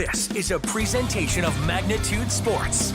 This is a presentation of Magnitude Sports.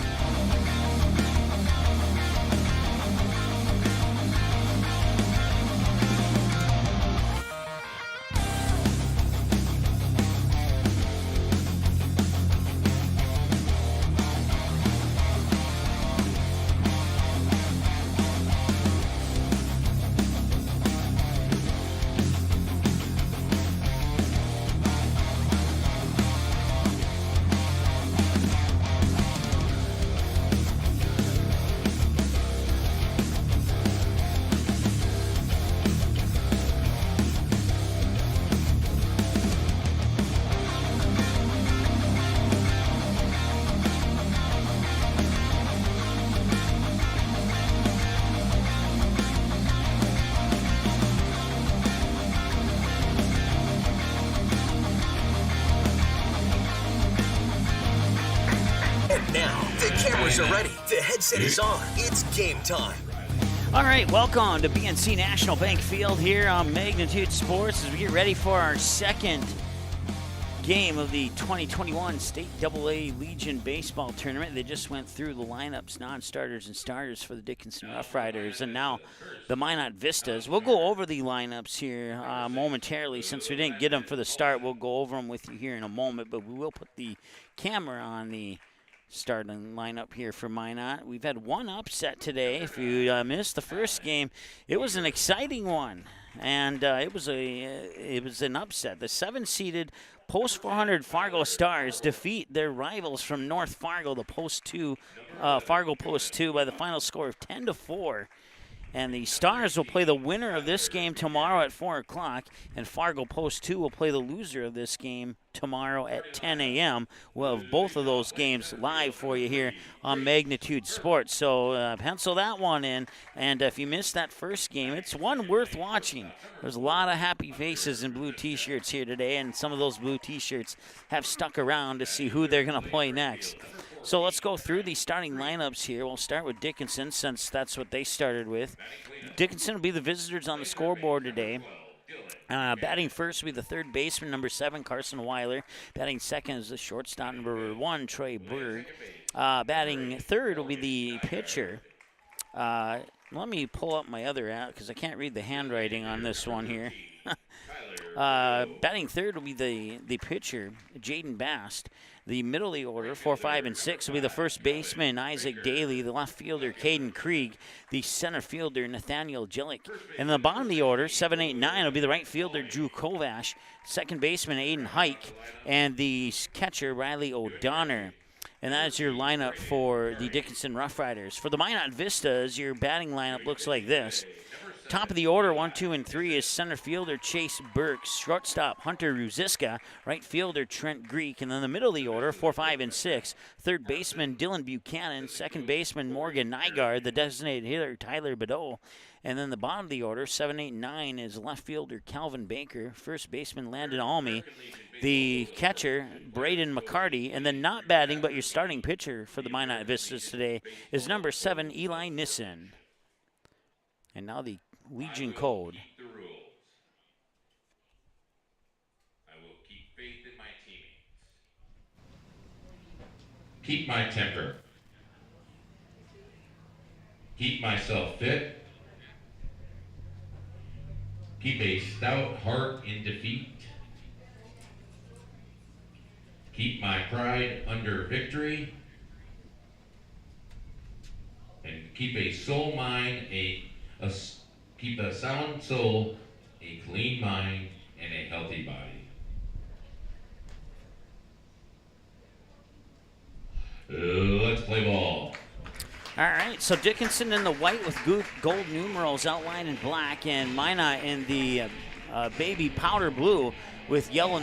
Are ready. The headset is on. It's game time. All right, welcome to BNC National Bank Field here on Magnitude Sports as we get ready for our second game of the 2021 State AA Legion Baseball Tournament. They just went through the lineups, non-starters and starters for the Dickinson Roughriders, and now the Minot Vistas. We'll go over the lineups here momentarily. Since we didn't get them for the start, we'll go over them with you here in a moment, but we will put the camera on the starting lineup here for Minot. We've had one upset today. If you missed the first game, it was an exciting one, and it was an upset. The 7-seeded Post 400 Fargo Stars defeat their rivals from North Fargo, the Fargo Post 2, by the final score of 10-4. And the Stars will play the winner of this game tomorrow at 4 o'clock, and Fargo Post 2 will play the loser of this game tomorrow at 10 a.m. We'll have both of those games live for you here on Magnitude Sports. So pencil that one in, and if you missed that first game, it's one worth watching. There's a lot of happy faces in blue T-shirts here today, and some of those blue T-shirts have stuck around to see who they're going to play next. So let's go through the starting lineups here. We'll start with Dickinson, since that's what they started with. Dickinson will be the visitors on the scoreboard today. Batting first will be the third baseman, number 7, Carson Weiler. Batting second is the shortstop, number 1, Trey Berg. Batting third will be the pitcher. Let me pull up my other app because I can't read the handwriting on this one here. Batting third will be the pitcher, Jaden Bast. The middle of the order, 4, 5, and 6, will be the first baseman, Isaac Daly, the left fielder, Caden Krieg, the center fielder, Nathaniel Jillick. And the bottom of the order, 7, 8, 9, will be the right fielder, Drew Kovash, second baseman, Aiden Hike, and the catcher, Riley O'Donnell. And that is your lineup for the Dickinson Roughriders. For the Minot Vistas, your batting lineup looks like this. Top of the order, 1, 2, and 3 is center fielder Chase Burke, shortstop Hunter Ruziska, right fielder Trent Greek, and then the middle of the order, 4, 5, and 6, third baseman Dylan Buchanan, second baseman Morgan Nygaard, the designated hitter Tyler Badeau, and then the bottom of the order, 7, 8, 9 is left fielder Calvin Baker, first baseman Landon Almy, the catcher Braden McCarty, and then not batting but your starting pitcher for the Minot Vistas today is number 7 Eli Nissen. And now the Legion code. I will keep faith in my teammates. Keep my temper. Keep myself fit. Keep a stout heart in defeat. Keep my pride under victory. And keep a soul mind, keep a sound soul, a clean mind, and a healthy body. Let's play ball. All right, so Dickinson in the white with gold numerals outlined in black, and Minot in the baby powder blue with yellow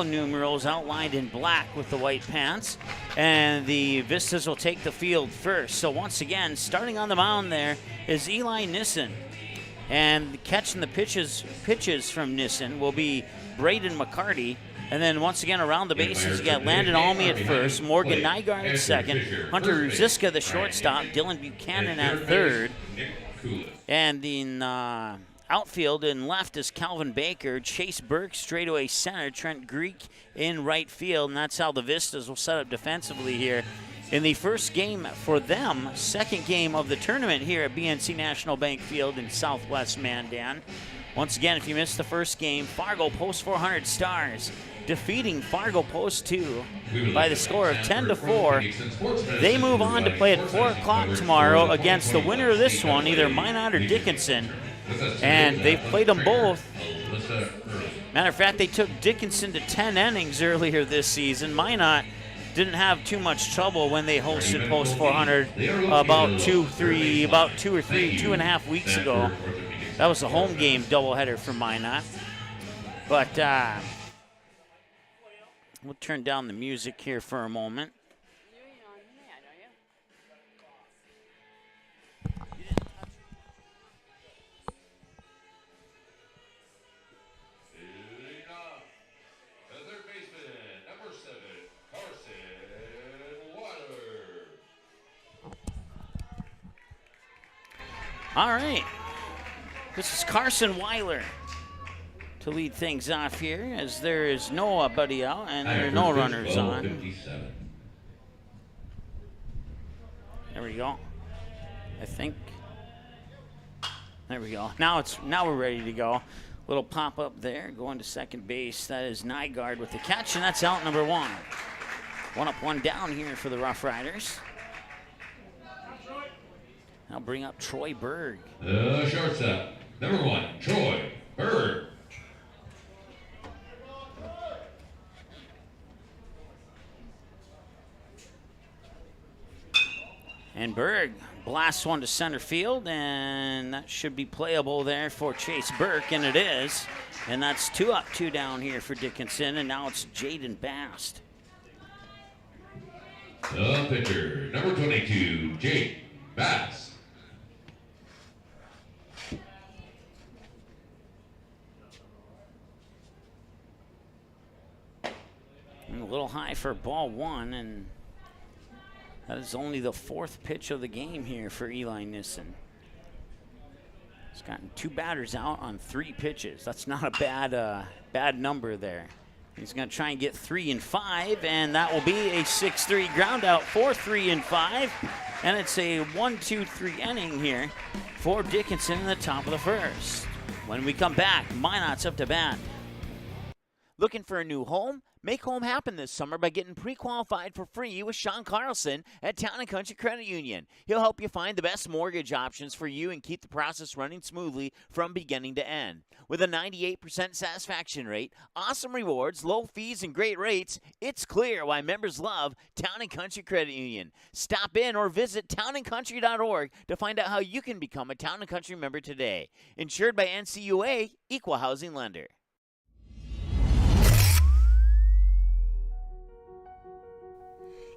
numerals outlined in black with the white pants. And the Vistas will take the field first. So once again, starting on the mound there is Eli Nissen. And catching the pitches from Nissen will be Braden McCarty. And then once again around the bases, you got Landon Almy at first, Morgan Nygaard at second, Hunter Ruziska the shortstop, Dylan Buchanan at third. And then Outfield in left is Calvin Baker, Chase Burke straightaway center, Trent Greek in right field, and that's how the Vistas will set up defensively here in the first game for them, second game of the tournament here at BNC National Bank Field in Southwest Mandan. Once again, if you missed the first game, Fargo Post 400 Stars defeating Fargo Post 2 by the score of 10-4. They move on to play at 4 o'clock tomorrow against the winner of this one, either Minot or Dickinson. And they've played them both. Matter of fact, they took Dickinson to 10 innings earlier this season. Minot didn't have too much trouble when they hosted Post 400 about 2.5 weeks ago. That was a home game doubleheader for Minot. But we'll turn down the music here for a moment. All right, this is Carson Weiler to lead things off here, as there is nobody out and there are no runners on. 57. There we go. I think. There we go. Now we're ready to go. Little pop up there, going to second base. That is Nygaard with the catch, and that's out number 1. 1 up, 1 down here for the Rough Riders. I'll bring up Troy Berg. The shortstop, number 1, Troy Berg. And Berg blasts one to center field, and that should be playable there for Chase Burke, and it is. And that's 2 up, 2 down here for Dickinson, and now it's Jaden Bast. The pitcher, number 22, Jake Bass. A little high for ball 1, and that is only the 4th pitch of the game here for Eli Nissen. He's gotten 2 batters out on 3 pitches. That's not a bad number there. He's going to try and get 3 and 5, and that will be a 6-3 ground out for 3 and 5. And it's a 1-2-3 inning here for Dickinson in the top of the first. When we come back, Minot's up to bat. Looking for a new home? Make home happen this summer by getting pre-qualified for free with Sean Carlson at Town & Country Credit Union. He'll help you find the best mortgage options for you and keep the process running smoothly from beginning to end. With a 98% satisfaction rate, awesome rewards, low fees, and great rates, it's clear why members love Town & Country Credit Union. Stop in or visit townandcountry.org to find out how you can become a Town & Country member today. Insured by NCUA, Equal Housing Lender.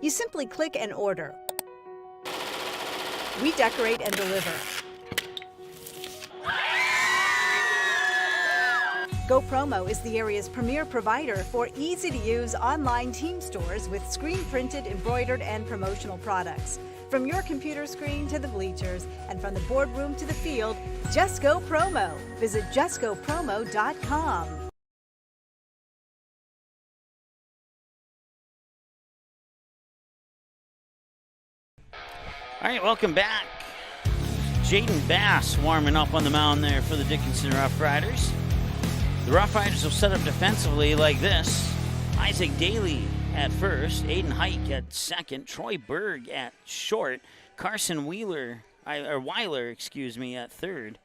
You simply click and order. We decorate and deliver. GoPromo is the area's premier provider for easy-to-use online team stores with screen-printed, embroidered, and promotional products. From your computer screen to the bleachers, and from the boardroom to the field, just go promo. Visit justgopromo.com. All right, welcome back. Jaden Bass warming up on the mound there for the Dickinson Rough Riders. The Rough Riders will set up defensively like this. Isaac Daly at first, Aiden Hike at second, Troy Berg at short, Carson Weiler at third.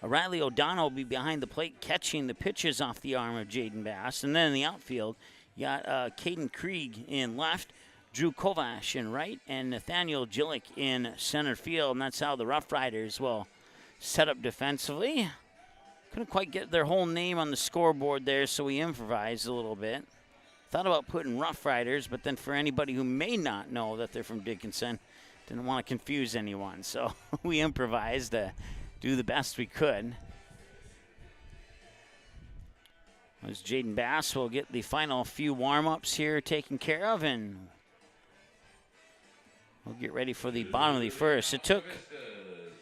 Riley O'Donnell will be behind the plate catching the pitches off the arm of Jaden Bass. And then in the outfield, you got Caden Krieg in left, Drew Kovash in right, and Nathaniel Gillick in center field. And that's how the Rough Riders will set up defensively. Couldn't quite get their whole name on the scoreboard there, so we improvised a little bit. Thought about putting Rough Riders, but then for anybody who may not know that they're from Dickinson, didn't want to confuse anyone. So we improvised to do the best we could. As Jaden Bass will get the final few warm-ups here taken care of, and we'll get ready for the bottom of the first. It took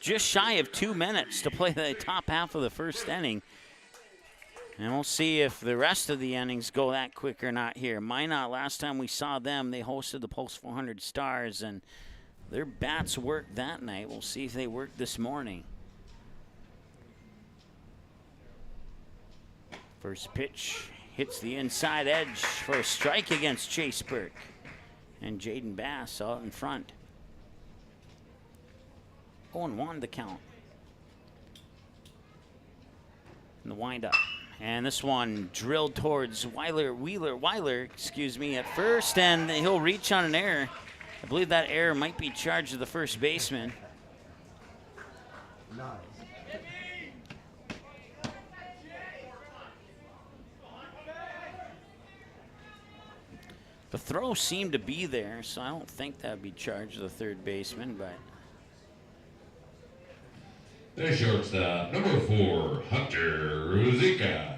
just shy of 2 minutes to play the top half of the first inning. And we'll see if the rest of the innings go that quick or not here. Minot, last time we saw them, they hosted the Post 400 Stars, and their bats worked that night. We'll see if they work this morning. First pitch hits the inside edge for a strike against Chase Burke. And Jaden Bass out in front. 0-1 the count. And the windup. And this one drilled towards Weiler at first, and he'll reach on an error. I believe that error might be charged to the first baseman. Nice. The throw seemed to be there, so I don't think that would be charged to the third baseman, but. The shortstop, number 4, Hunter Ruzicka.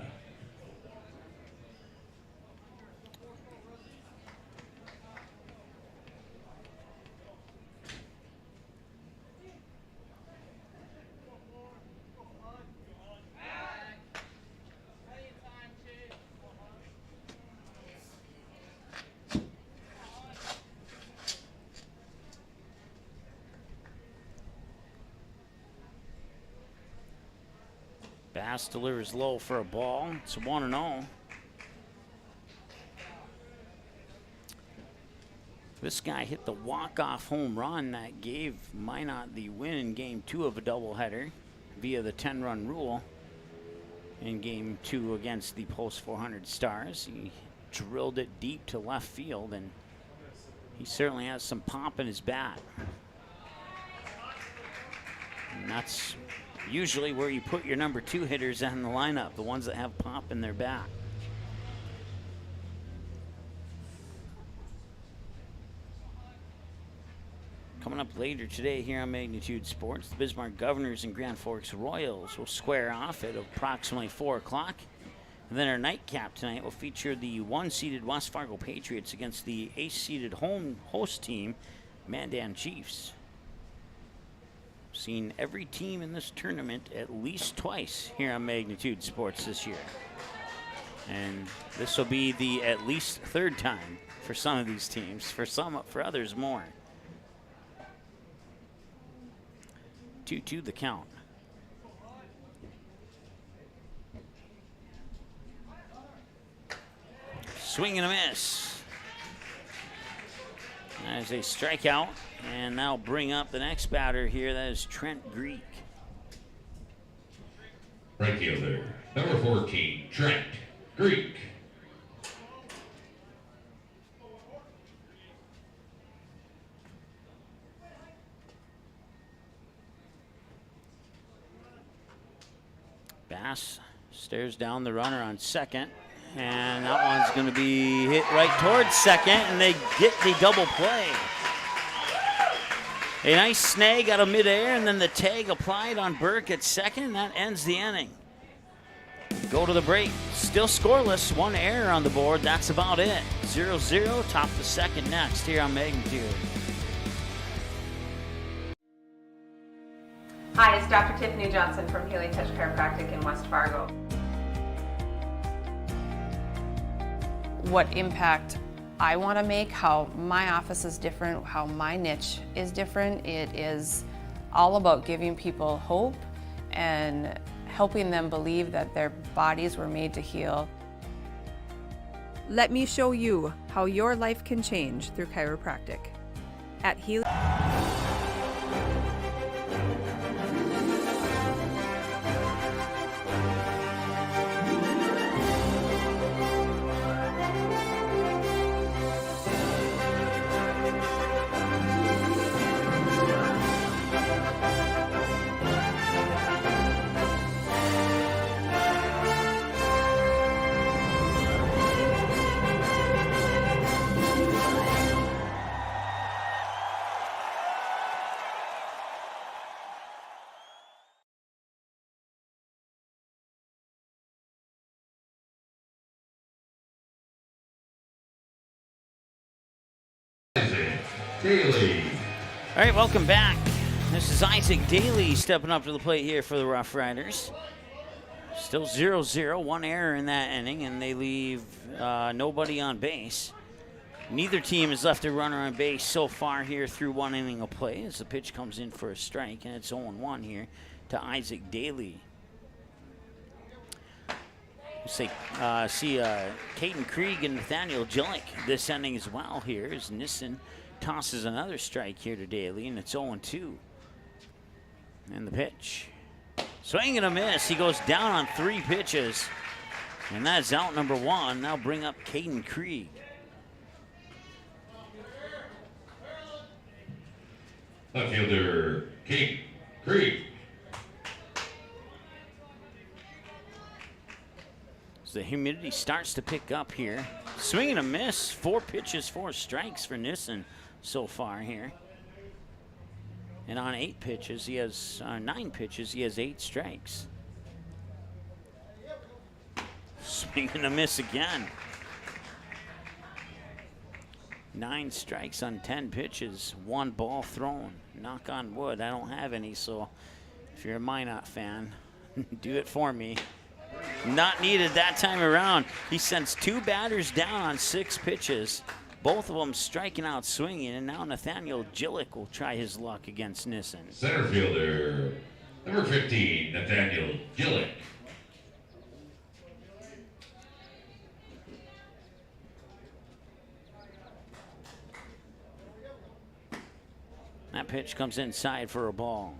Bass delivers low for a ball. It's 1-0. This guy hit the walk-off home run that gave Minot the win in Game 2 of a doubleheader via the 10-run rule in Game 2 against the Post 400 Stars. He drilled it deep to left field, and he certainly has some pop in his bat. And that's usually where you put your number 2 hitters in the lineup, the ones that have pop in their bat. Coming up later today here on Magnitude Sports, the Bismarck Governors and Grand Forks Royals will square off at approximately 4 o'clock. And then our nightcap tonight will feature the 1-seeded West Fargo Patriots against the 8th-seeded home host team, Mandan Chiefs. Seen every team in this tournament at least twice here on Magnitude Sports this year. And this will be the at least 3rd time for some of these teams, for others more. 2-2 the count. Swing and a miss. That is a strikeout. And now bring up the next batter here. That is Trent Greek. Right fielder, number 14, Trent Greek. Bass stares down the runner on second. And that one's going to be hit right towards second, and they get the double play. A nice snag out of midair, and then the tag applied on Burke at second, and that ends the inning. Go to the break. Still scoreless. 1 error on the board. That's about it. 0-0. Top the second next here on Magnitude. Hi, it's Dr. Tiffany Johnson from Healing Touch Chiropractic in West Fargo. What impact I want to make, how my office is different, how my niche is different. It is all about giving people hope and helping them believe that their bodies were made to heal. Let me show you how your life can change through chiropractic. At Healing. Daily. All right, welcome back. This is Isaac Daly stepping up to the plate here for the Rough Riders. Still 0-0, one error in that inning, and they leave nobody on base. Neither team has left a runner on base so far here through one inning of play as the pitch comes in for a strike, and it's 0-1 here to Isaac Daly. See Caden Krieg and Nathaniel Gillick this inning as well here as Nissen tosses another strike here to Daly, and it's 0-2. And the pitch. Swing and a miss. He goes down on 3 pitches. And that's out number 1. Now bring up Caden Krieg. Left fielder, Caden Krieg. As the humidity starts to pick up here. Swing and a miss. 4 pitches, 4 strikes for Nissen so far here. And on 8 pitches, he has 9 pitches, he has 8 strikes. Swing and a miss again. 9 strikes on 10 pitches, 1 ball thrown. Knock on wood, I don't have any, so if you're a Minot fan, do it for me. Not needed that time around. He sends 2 batters down on 6 pitches. Both of them striking out swinging, and now Nathaniel Gillick will try his luck against Nissen. Center fielder, number 15, Nathaniel Gillick. That pitch comes inside for a ball.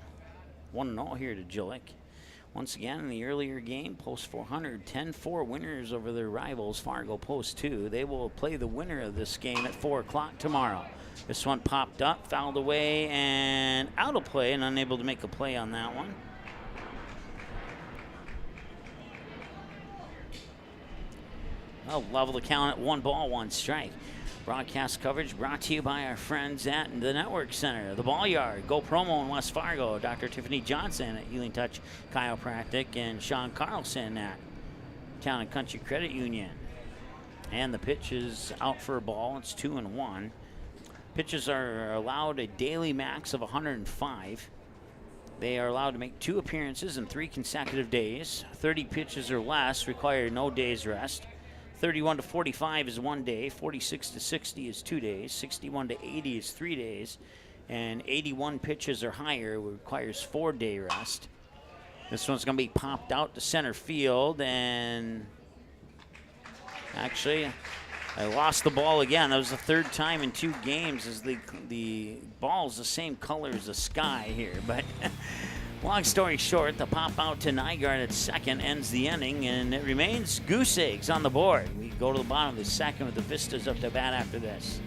1-0 here to Gillick. Once again, in the earlier game, Post 400, 10-4 winners over their rivals, Fargo Post 2. They will play the winner of this game at 4 o'clock tomorrow. This one popped up, fouled away, and out of play, and unable to make a play on that one. I'll level the count at 1 ball, 1 strike. Broadcast coverage brought to you by our friends at the Network Center, the Ball Yard, Go Promo in West Fargo, Dr. Tiffany Johnson at Healing Touch Chiropractic, and Sean Carlson at Town and Country Credit Union. And the pitch is out for a ball. It's 2-1. Pitches are allowed a daily max of 105. They are allowed to make 2 appearances in 3 consecutive days. 30 pitches or less require no days rest. 31 to 45 is 1 day, 46 to 60 is 2 days, 61 to 80 is 3 days, and 81 pitches or higher requires 4-day rest. This one's going to be popped out to center field, and actually, I lost the ball again. That was the 3rd time in 2 games as the ball's the same color as the sky here, but long story short, the pop out to Nygaard at second ends the inning, and it remains goose eggs on the board. We go to the bottom of the second with the Vistas up to bat after this.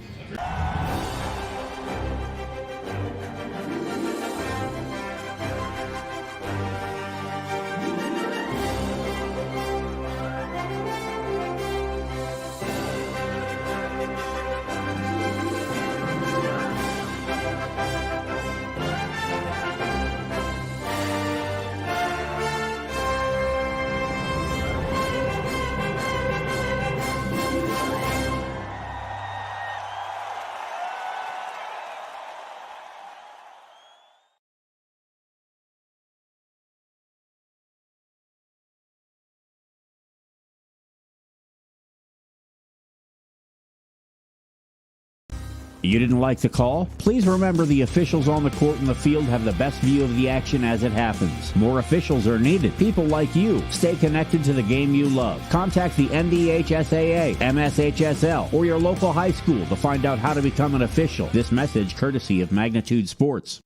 You didn't like the call? Please remember the officials on the court and the field have the best view of the action as it happens. More officials are needed. People like you. Stay connected to the game you love. Contact the NDHSAA, MSHSL, or your local high school to find out how to become an official. This message courtesy of Magnitude Sports.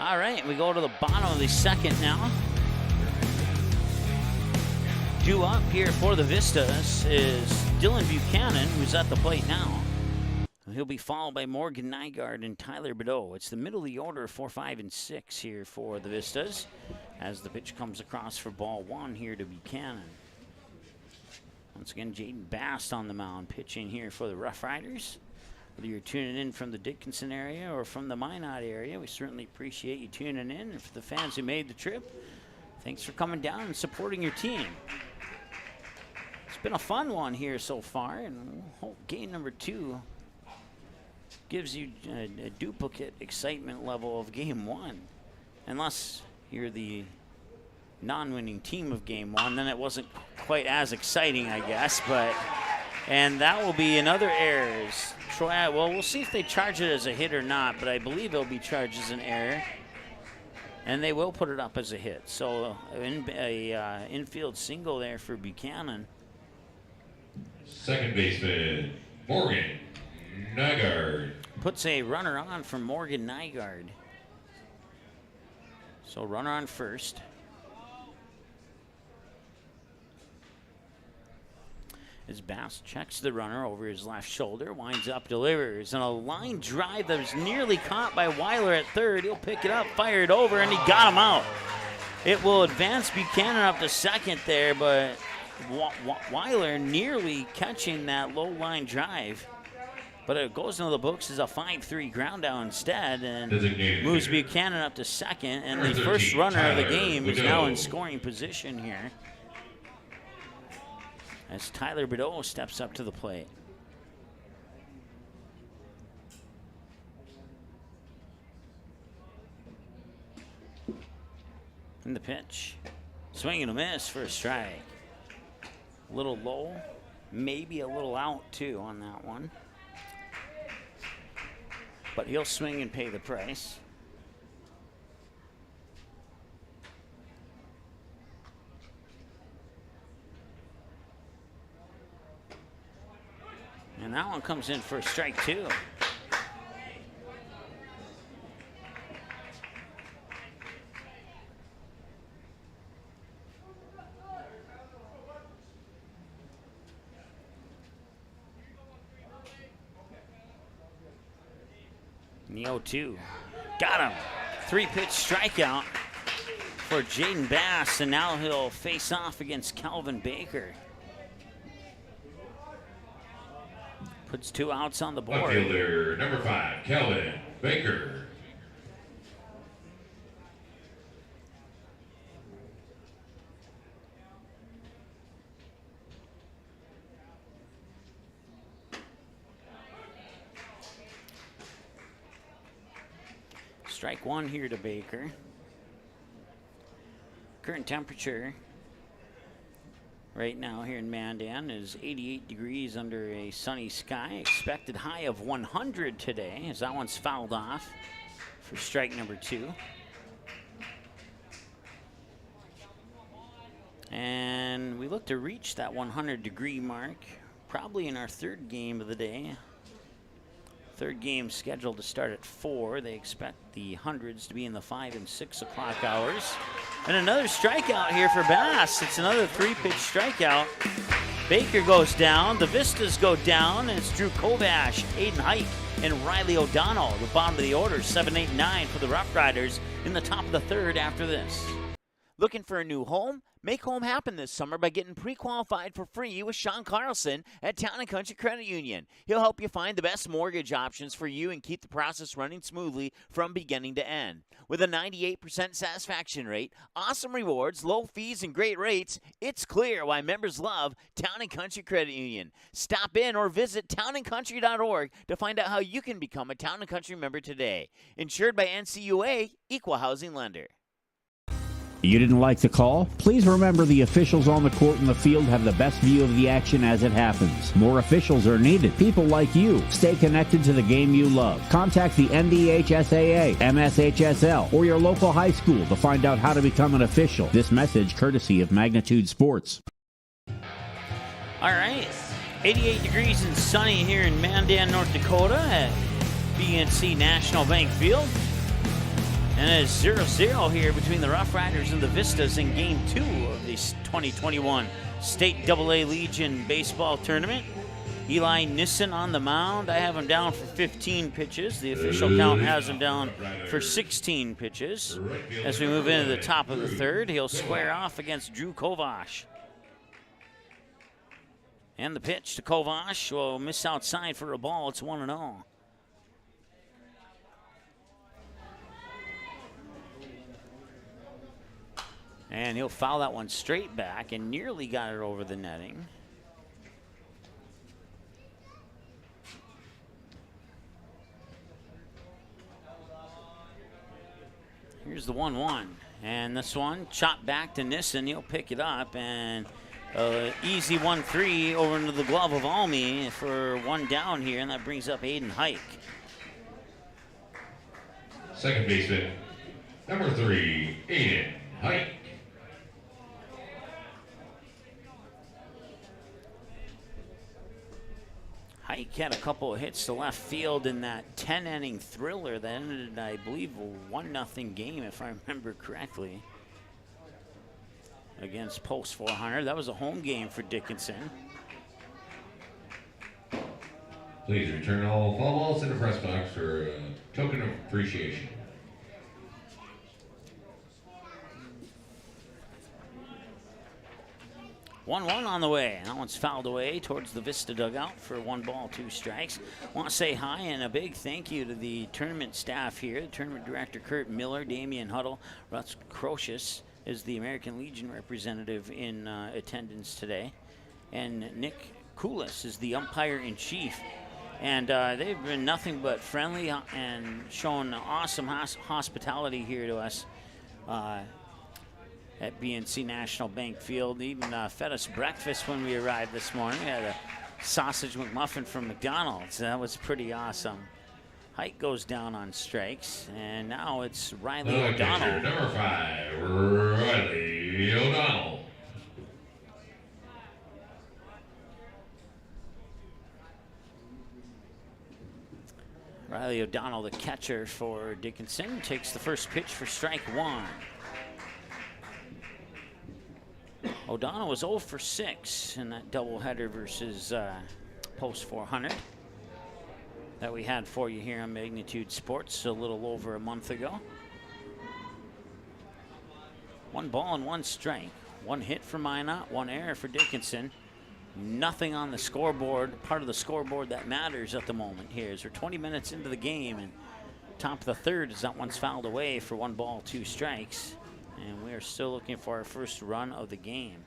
All right, we go to the bottom of the second now. Due up here for the Vistas is Dylan Buchanan, who's at the plate now. He'll be followed by Morgan Nygaard and Tyler Bedeau. It's the middle of the order, 4, 5, and 6 here for the Vistas as the pitch comes across for ball 1 here to Buchanan. Once again, Jaden Bast on the mound pitching here for the Rough Riders. Whether you're tuning in from the Dickinson area or from the Minot area, we certainly appreciate you tuning in. And for the fans who made the trip, thanks for coming down and supporting your team. It's been a fun one here so far, and game number 2 gives you a duplicate excitement level of game one. Unless you're the non-winning team of game one, then it wasn't quite as exciting, I guess. And that will be another errors. Troy, well, we'll see if they charge it as a hit or not, but I believe it'll be charged as an error. And they will put it up as a hit. So infield single there for Buchanan. Second baseman, Morgan Nygaard. Puts a runner on for Morgan Nygaard. So runner on first. As Bass checks the runner over his left shoulder, winds up, delivers, and a line drive that was nearly caught by Weiler at third. He'll pick it up, fire it over, and he got him out. It will advance Buchanan up to second there, but Weiler nearly catching that low line drive. But it goes into the books as a 5-3 ground down instead, and moves Buchanan up to second, and the first runner of the game is now in scoring position here, as Tyler Bideau steps up to the plate. And the pitch. Swing and a miss for a strike. A little low, maybe a little out too on that one. But he'll swing and pay the price. And that one comes in for a strike two. And the 0-2. Got him. 3-pitch strikeout for Jaden Bass, and now he'll face off against Calvin Baker. Puts 2 outs on the board. Outfielder number 5, Calvin Baker. Strike one here to Baker. Current temperature right now here in Mandan is 88 degrees under a sunny sky. Expected high of 100 today, as that one's fouled off for strike number 2. And we look to reach that 100-degree mark probably in our third game of the day. Third game scheduled to start at 4. They expect the hundreds to be in the 5 and 6 o'clock hours. And another strikeout here for Bass. It's another 3-pitch strikeout. Baker goes down. The Vistas go down. And it's Drew Kovash, Aiden Hike, and Riley O'Donnell. The bottom of the order, 7, 8, 9 for the Roughriders in the top of the third after this. Looking for a new home? Make home happen this summer by getting pre-qualified for free with Sean Carlson at Town & Country Credit Union. He'll help you find the best mortgage options for you and keep the process running smoothly from beginning to end. With a 98% satisfaction rate, awesome rewards, low fees, and great rates, it's clear why members love Town & Country Credit Union. Stop in or visit townandcountry.org to find out how you can become a Town & Country member today. Insured by NCUA, Equal Housing Lender. You didn't like the call? Please remember the officials on the court and the field have the best view of the action as it happens. More officials are needed. People like you. Stay connected to the game you love. Contact the NDHSAA, MSHSL, or your local high school to find out how to become an official. This message courtesy of Magnitude Sports. All right. 88 degrees and sunny here in Mandan, North Dakota at BNC National Bank Field. And it's 0-0 here between the Roughriders and the Vistas in Game 2 of this 2021 State AA Legion Baseball Tournament. Eli Nissen on the mound. I have him down for 15 pitches. The official count has him down for 16 pitches. As we move into the top of the third, he'll square off against Drew Kovash. And the pitch to Kovash will miss outside for a ball. It's 1-0. And he'll foul that one straight back and nearly got it over the netting. Here's the 1-1. And this one, chopped back to Nissen. He'll pick it up. And easy 1-3 over into the glove of Almy for one down here. And that brings up Aiden Hike. Second baseman, number 3, Aiden Hike. Hike had a couple of hits to left field in that 10-inning thriller that ended, I believe, a 1-0 game, if I remember correctly, against Post 400. That was a home game for Dickinson. Please return all foul balls in the press box for a token of appreciation. One on the way. That one's fouled away towards the Vista dugout for 1 ball, 2 strikes. Want to say hi and a big thank you to the tournament staff here. The tournament director, Kurt Miller, Damian Huddle, Russ Crocius is the American Legion representative in attendance today. And Nick Koulis is the umpire-in-chief. And they've been nothing but friendly and shown awesome hospitality here to us at BNC National Bank Field. Even fed us breakfast when we arrived this morning. We had a sausage McMuffin from McDonald's. That was pretty awesome. Hike goes down on strikes, and now it's Riley O'Donnell. Number 5, Riley O'Donnell. Riley O'Donnell, the catcher for Dickinson, takes the first pitch for strike 1. O'Donnell was 0 for 6 in that doubleheader versus Post 400 that we had for you here on Magnitude Sports a little over a month ago. 1 ball and 1 strike. 1 hit for Minot, 1 error for Dickinson. Nothing on the scoreboard, part of the scoreboard that matters at the moment here. As we're 20 minutes into the game, and top of the third as that one's fouled away for 1 ball, 2 strikes. And we are still looking for our first run of the game.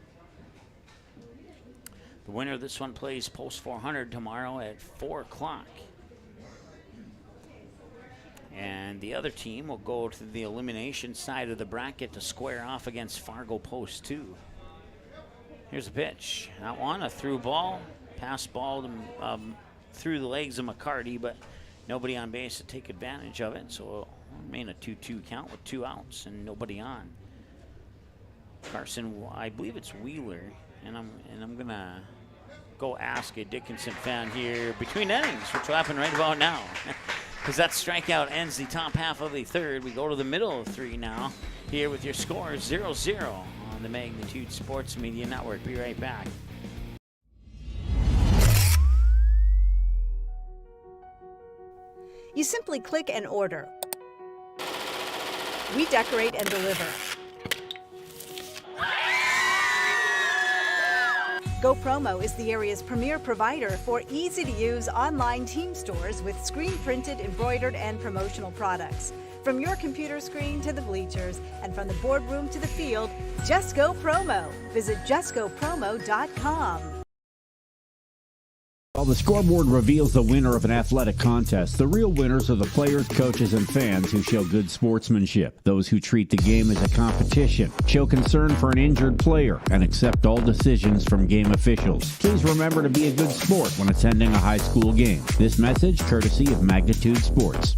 The winner of this one plays Post 400 tomorrow at 4 o'clock. And the other team will go to the elimination side of the bracket to square off against Fargo Post 2. Here's a pitch. That one, a through ball. Pass ball to, through the legs of McCarty, but nobody on base to take advantage of it. So it'll remain a 2-2 count with 2 outs and nobody on. Carson, I believe it's Wheeler, and I'm gonna go ask a Dickinson fan here between innings, which will happen right about now. Because that strikeout ends the top half of the third. We go to the middle of 3 now, here with your score 0-0 on the Magnitude Sports Media Network. Be right back. You simply click and order. We decorate and deliver. Go Promo is the area's premier provider for easy-to-use online team stores with screen-printed, embroidered, and promotional products. From your computer screen to the bleachers, and from the boardroom to the field, just go Promo. Visit justgopromo.com. While the scoreboard reveals the winner of an athletic contest, the real winners are the players, coaches, and fans who show good sportsmanship. Those who treat the game as a competition, show concern for an injured player, and accept all decisions from game officials. Please remember to be a good sport when attending a high school game. This message courtesy of Magnitude Sports.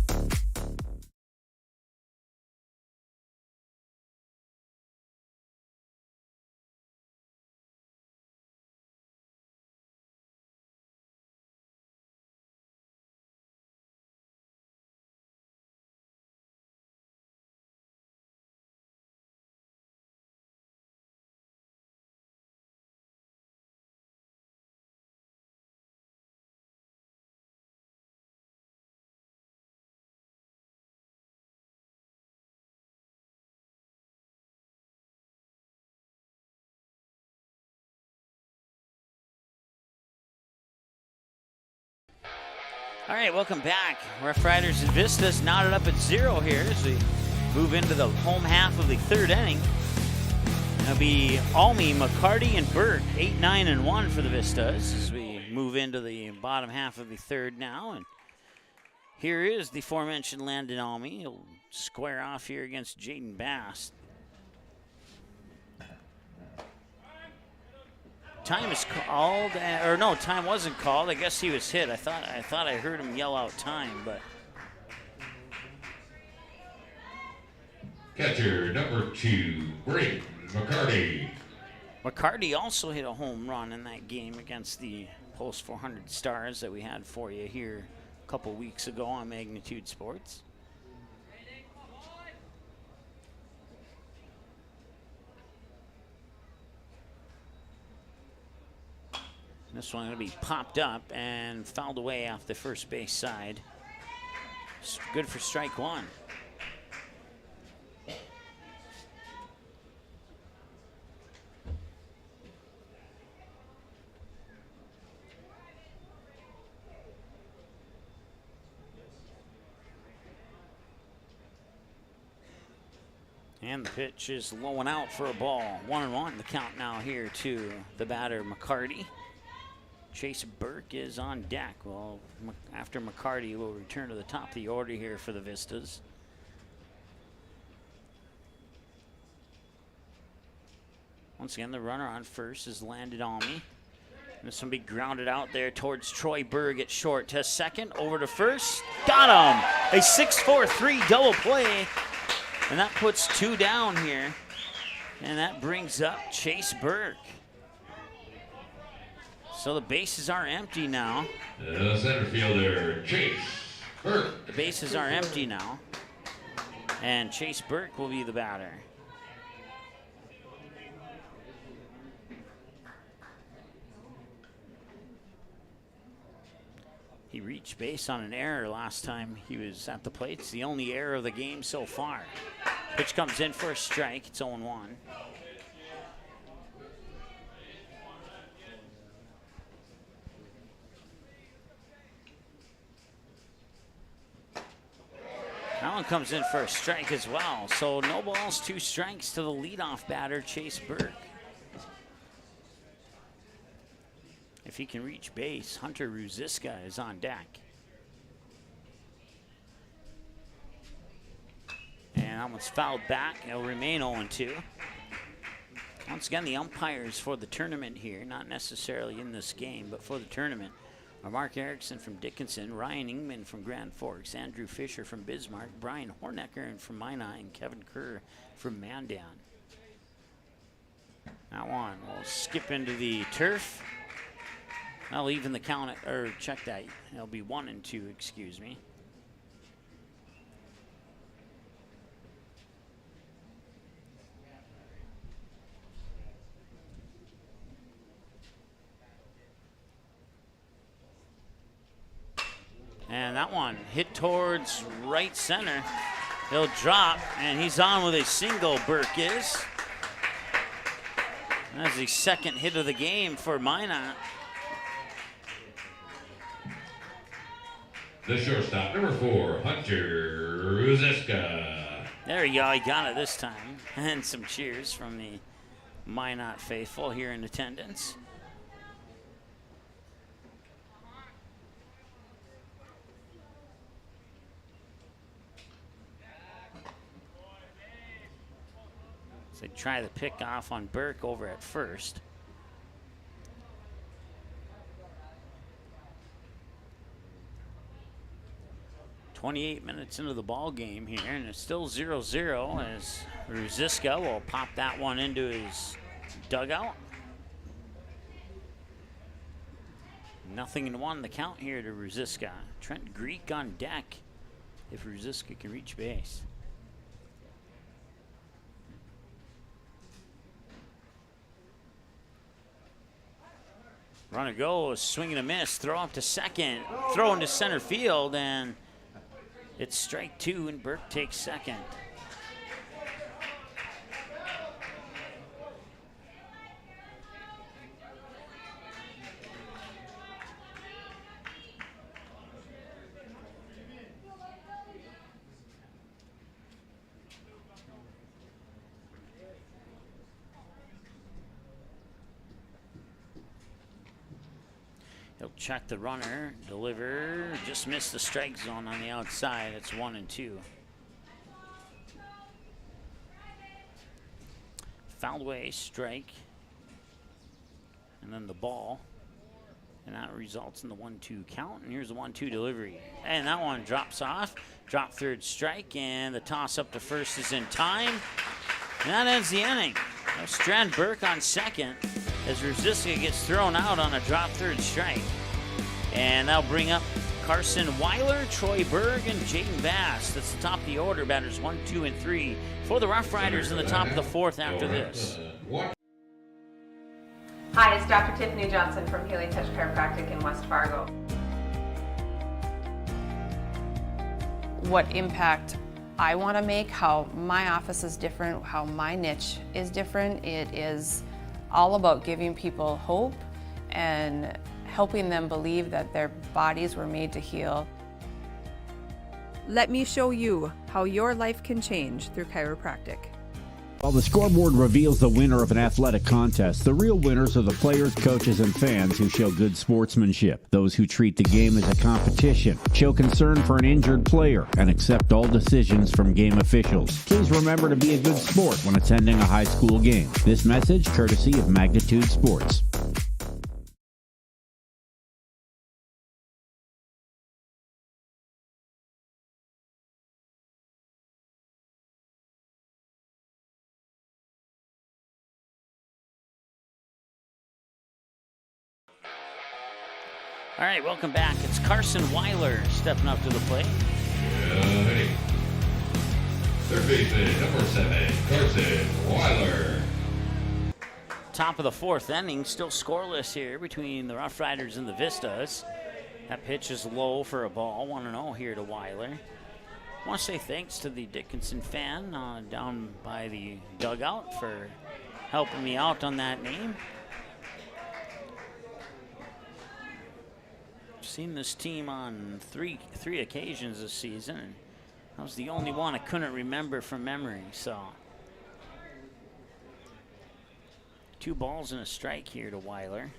All right, welcome back. Rough Riders and Vistas knotted up at 0 here as we move into the home half of the third inning. It'll be Almy, McCarty, and Burt, 8, 9, and 1 for the Vistas as we move into the bottom half of the third now. And here is the aforementioned Landon Almy. He'll square off here against Jaden Bass. Time is called, or no, time wasn't called. I guess he was hit. I thought I heard him yell out time, but. Catcher number 2, Brayden McCarty. McCarty also hit a home run in that game against the Post 400 Stars that we had for you here a couple weeks ago on Magnitude Sports. This one going to be popped up and fouled away off the first base side. It's good for strike one. And the pitch is low and out for a ball. 1-1 the count now here to the batter McCarty. Chase Burke is on deck. Well, after McCarty will return to the top of the order here for the Vistas. Once again, the runner on first is landed on me. This one be grounded out there towards Troy Berg at short to second, over to first. Got him! A 6-4-3 double play. And that puts 2 down here. And that brings up Chase Burke. So the bases are empty now. The center fielder, Chase Burke. The bases are empty now. And Chase Burke will be the batter. He reached base on an error last time he was at the plate. It's the only error of the game so far. Pitch comes in for a strike. It's 0-1. That one comes in for a strike as well. So no balls, 2 strikes to the leadoff batter, Chase Burke. If he can reach base, Hunter Ruziska is on deck. And that one's fouled back. It'll remain 0-2. Once again, the umpires for the tournament here, not necessarily in this game, but for the tournament, are Mark Erickson from Dickinson, Ryan Ingman from Grand Forks, Andrew Fisher from Bismarck, Brian Hornecker from Minot, and Kevin Kerr from Mandan. That one will skip into the turf. I'll even the count, or check that. It'll be 1-2, excuse me. And that one hit towards right center. He'll drop, and he's on with a single, Burke is. That's the second hit of the game for Minot. The shortstop, number 4, Hunter Ruziska. There you go, he got it this time. And some cheers from the Minot faithful here in attendance. So they try the pick off on Burke over at first. .28 minutes into the ball game here, and it's still 0-0 as Ruziska will pop that one into his dugout. 0-1 the count here to Ruziska. Trent Greek on deck if Ruziska can reach base. Runner goes, swing and a miss, throw up to second, throw into center field, and it's strike 2, and Burke takes second. He'll check the runner, deliver, just missed the strike zone on the outside. It's 1-2. fouled away, strike, and then the ball. And that results in the 1-2 count. And here's the 1-2 delivery. And that one drops off. Drop third strike. And the toss up to first is in time. And that ends the inning. Strand Burke on second as Rosiska gets thrown out on a drop third strike. And that'll bring up Carson Weiler, Troy Berg, and Jaden Bass. That's the top of the order. Batters 1, 2, and 3 for the Rough Riders in the top of the fourth after this. Hi, it's Dr. Tiffany Johnson from Healing Touch Chiropractic in West Fargo. What impact I want to make, how my office is different, how my niche is different. It is all about giving people hope and helping them believe that their bodies were made to heal. Let me show you how your life can change through chiropractic. While the scoreboard reveals the winner of an athletic contest, the real winners are the players, coaches, and fans who show good sportsmanship. Those who treat the game as a competition, show concern for an injured player, and accept all decisions from game officials. Please remember to be a good sport when attending a high school game. This message courtesy of Magnitude Sports. All right, welcome back. It's Carson Weiler stepping up to the plate. Hey. Third baseman, number 7, Carson Weiler. Top of the fourth inning, still scoreless here between the Rough Riders and the Vistas. That pitch is low for a ball. 1-0 here to Weiler. I want to say thanks to the Dickinson fan down by the dugout for helping me out on that name. Seen this team on three occasions this season, and that was the only one I couldn't remember from memory. So 2 balls and a strike here to Weiler.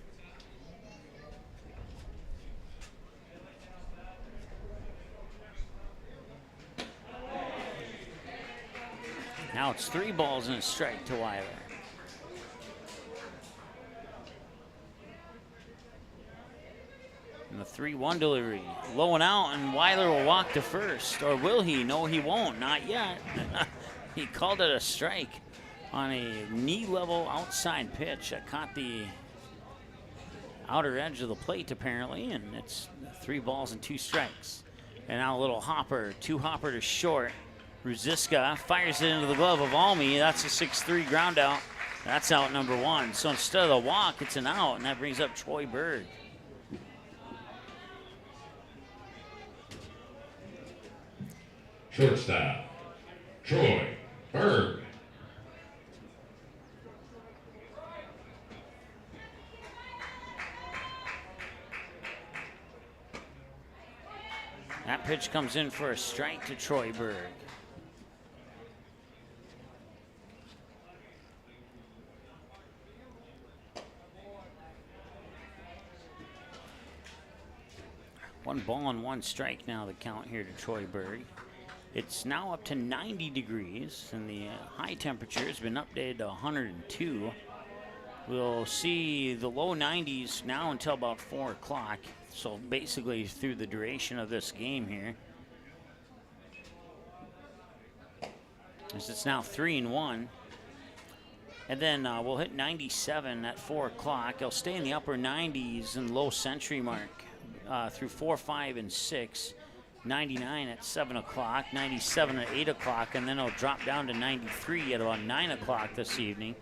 Now it's 3 balls and a strike to Weiler. And the 3-1 delivery. Low and out, and Weiler will walk to first. Or will he? No, he won't. Not yet. He called it a strike on a knee-level outside pitch that caught the outer edge of the plate, apparently, and it's 3 balls and 2 strikes. And now a little hopper. 2-hopper to short. Rosiska fires it into the glove of Almy. That's a 6-3 ground out. That's out number 1. So instead of the walk, it's an out, and that brings up Troy Berg. Shortstop, Troy Berg. That pitch comes in for a strike to Troy Berg. One ball and 1 strike now the count here to Troy Berg. It's now up to 90 degrees, and the high temperature has been updated to 102. We'll see the low 90s now until about 4 o'clock, so basically through the duration of this game here. As it's now 3-1. And then we'll hit 97 at 4 o'clock. It'll stay in the upper 90s and low century mark through 4, 5, and 6. 99 at 7 o'clock, 97 at 8 o'clock, and then it'll drop down to 93 at about 9 o'clock this evening.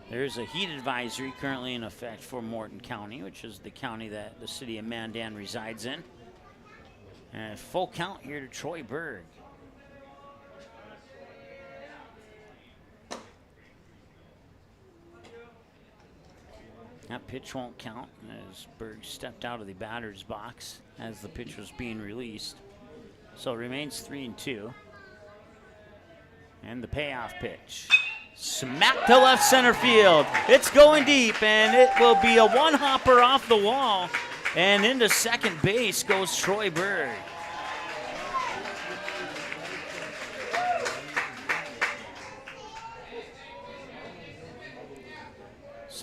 There's a heat advisory currently in effect for Morton County, which is the county that the city of Mandan resides in. And full count here to Troy Berg. That pitch won't count as Berg stepped out of the batter's box as the pitch was being released. So it remains 3-2. And the payoff pitch. Smack to left center field. It's going deep, and it will be a 1-hopper off the wall. And into second base goes Troy Berg.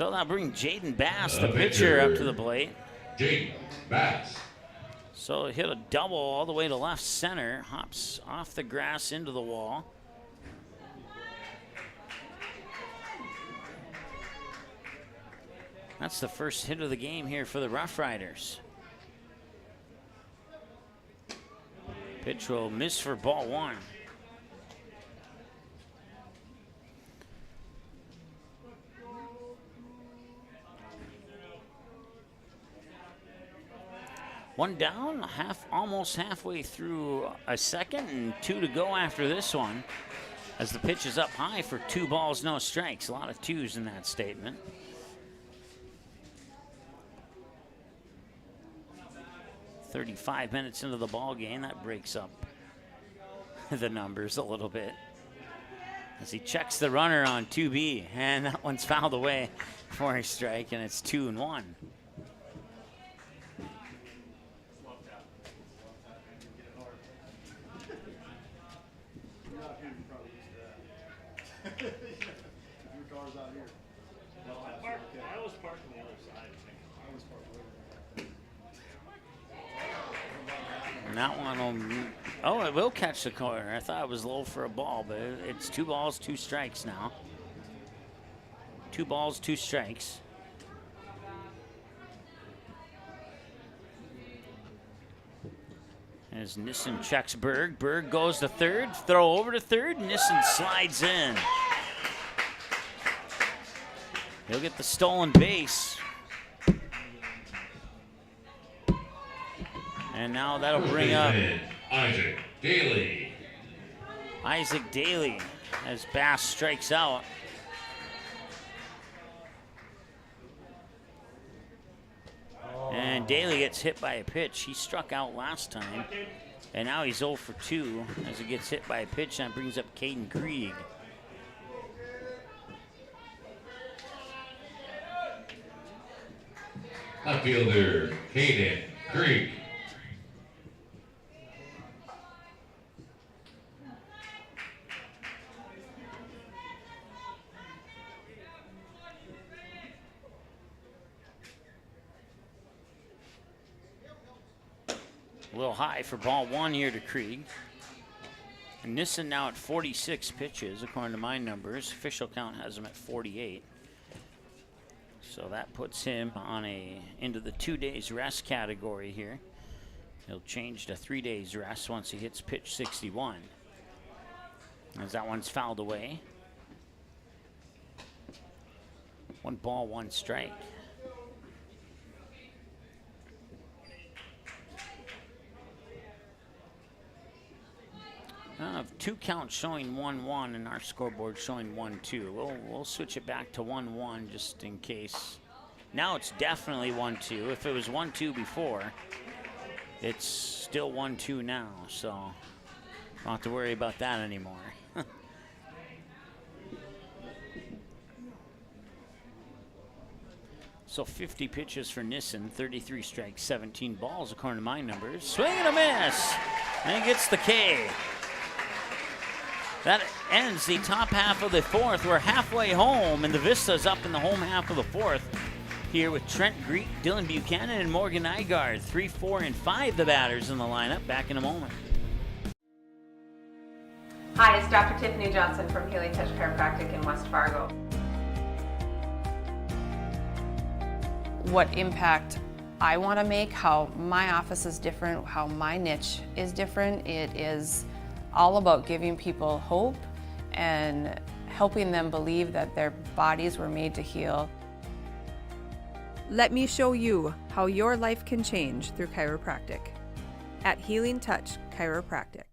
So that'll bring Jaden Bass, the pitcher, up to the plate. Jaden Bass. So hit a double all the way to left center, hops off the grass into the wall. That's the first hit of the game here for the Roughriders. Pitch will miss for ball one. One down, almost halfway through a second, and 2 to go after this one. As the pitch is up high for 2 balls, no strikes. A lot of 2s in that statement. "35 minutes into the ball game, that breaks up the numbers a little bit. As he checks the runner on 2B, and that one's fouled away for a strike, and it's 2-1. And that one will, it will catch the corner. I thought it was low for a ball, but it's 2 balls, 2 strikes now. 2 balls, 2 strikes. As Nissen checks Berg. Berg goes to third, throw over to third, Nissen slides in. He'll get the stolen base. And now that'll bring up Isaac Daly. Isaac Daly as Bass strikes out. And Daly gets hit by a pitch. He struck out last time. And now he's 0 for 2 as he gets hit by a pitch, and brings up Caden Krieg. Outfielder Caden Krieg. A little high for ball one here to Krieg. And Nissen now at 46 pitches, according to my numbers. Official count has him at 48. So that puts him on into the 2 days rest category here. He'll change to 3 days rest once he hits pitch 61. As that one's fouled away. 1 ball, 1 strike. Two counts showing 1-1 and our scoreboard showing 1-2. We'll switch it back to 1-1 just in case. Now it's definitely 1-2. If it was 1-2 before, it's still 1-2 now. So don't have to worry about that anymore. So 50 pitches for Nissen, 33 strikes, 17 balls according to my numbers. Swing and a miss, and he gets the K. That ends the top half of the fourth. We're halfway home, and the Vistas up in the home half of the fourth. Here with Trent Greek, Dylan Buchanan, and Morgan Igard. 3, 4, and 5 the batters in the lineup. Back in a moment. Hi, it's Dr. Tiffany Johnson from Healing Touch Chiropractic in West Fargo. What impact I want to make, how my office is different, how my niche is different. It is all about giving people hope and helping them believe that their bodies were made to heal. Let me show you how your life can change through chiropractic at Healing Touch Chiropractic.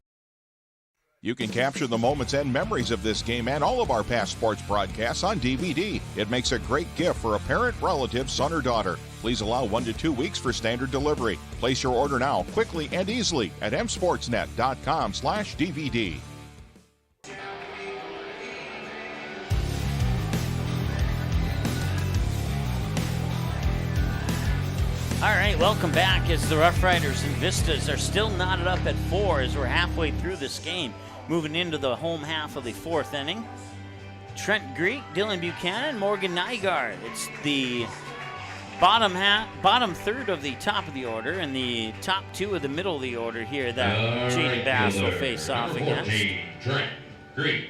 You can capture the moments and memories of this game and all of our past sports broadcasts on DVD. It makes a great gift for a parent, relative, son, or daughter. Please allow 1 to 2 weeks for standard delivery. Place your order now, quickly and easily at msportsnet.com/DVD. All right, welcome back as the Roughriders and Vistas are still knotted up at 4 as we're halfway through this game, moving into the home half of the fourth inning. Trent Greek, Dylan Buchanan, Morgan Nygaard. It's the bottom third of the top of the order and the top two of the middle of the order here that Jaden Bass will face off against. 14, Trent Greek.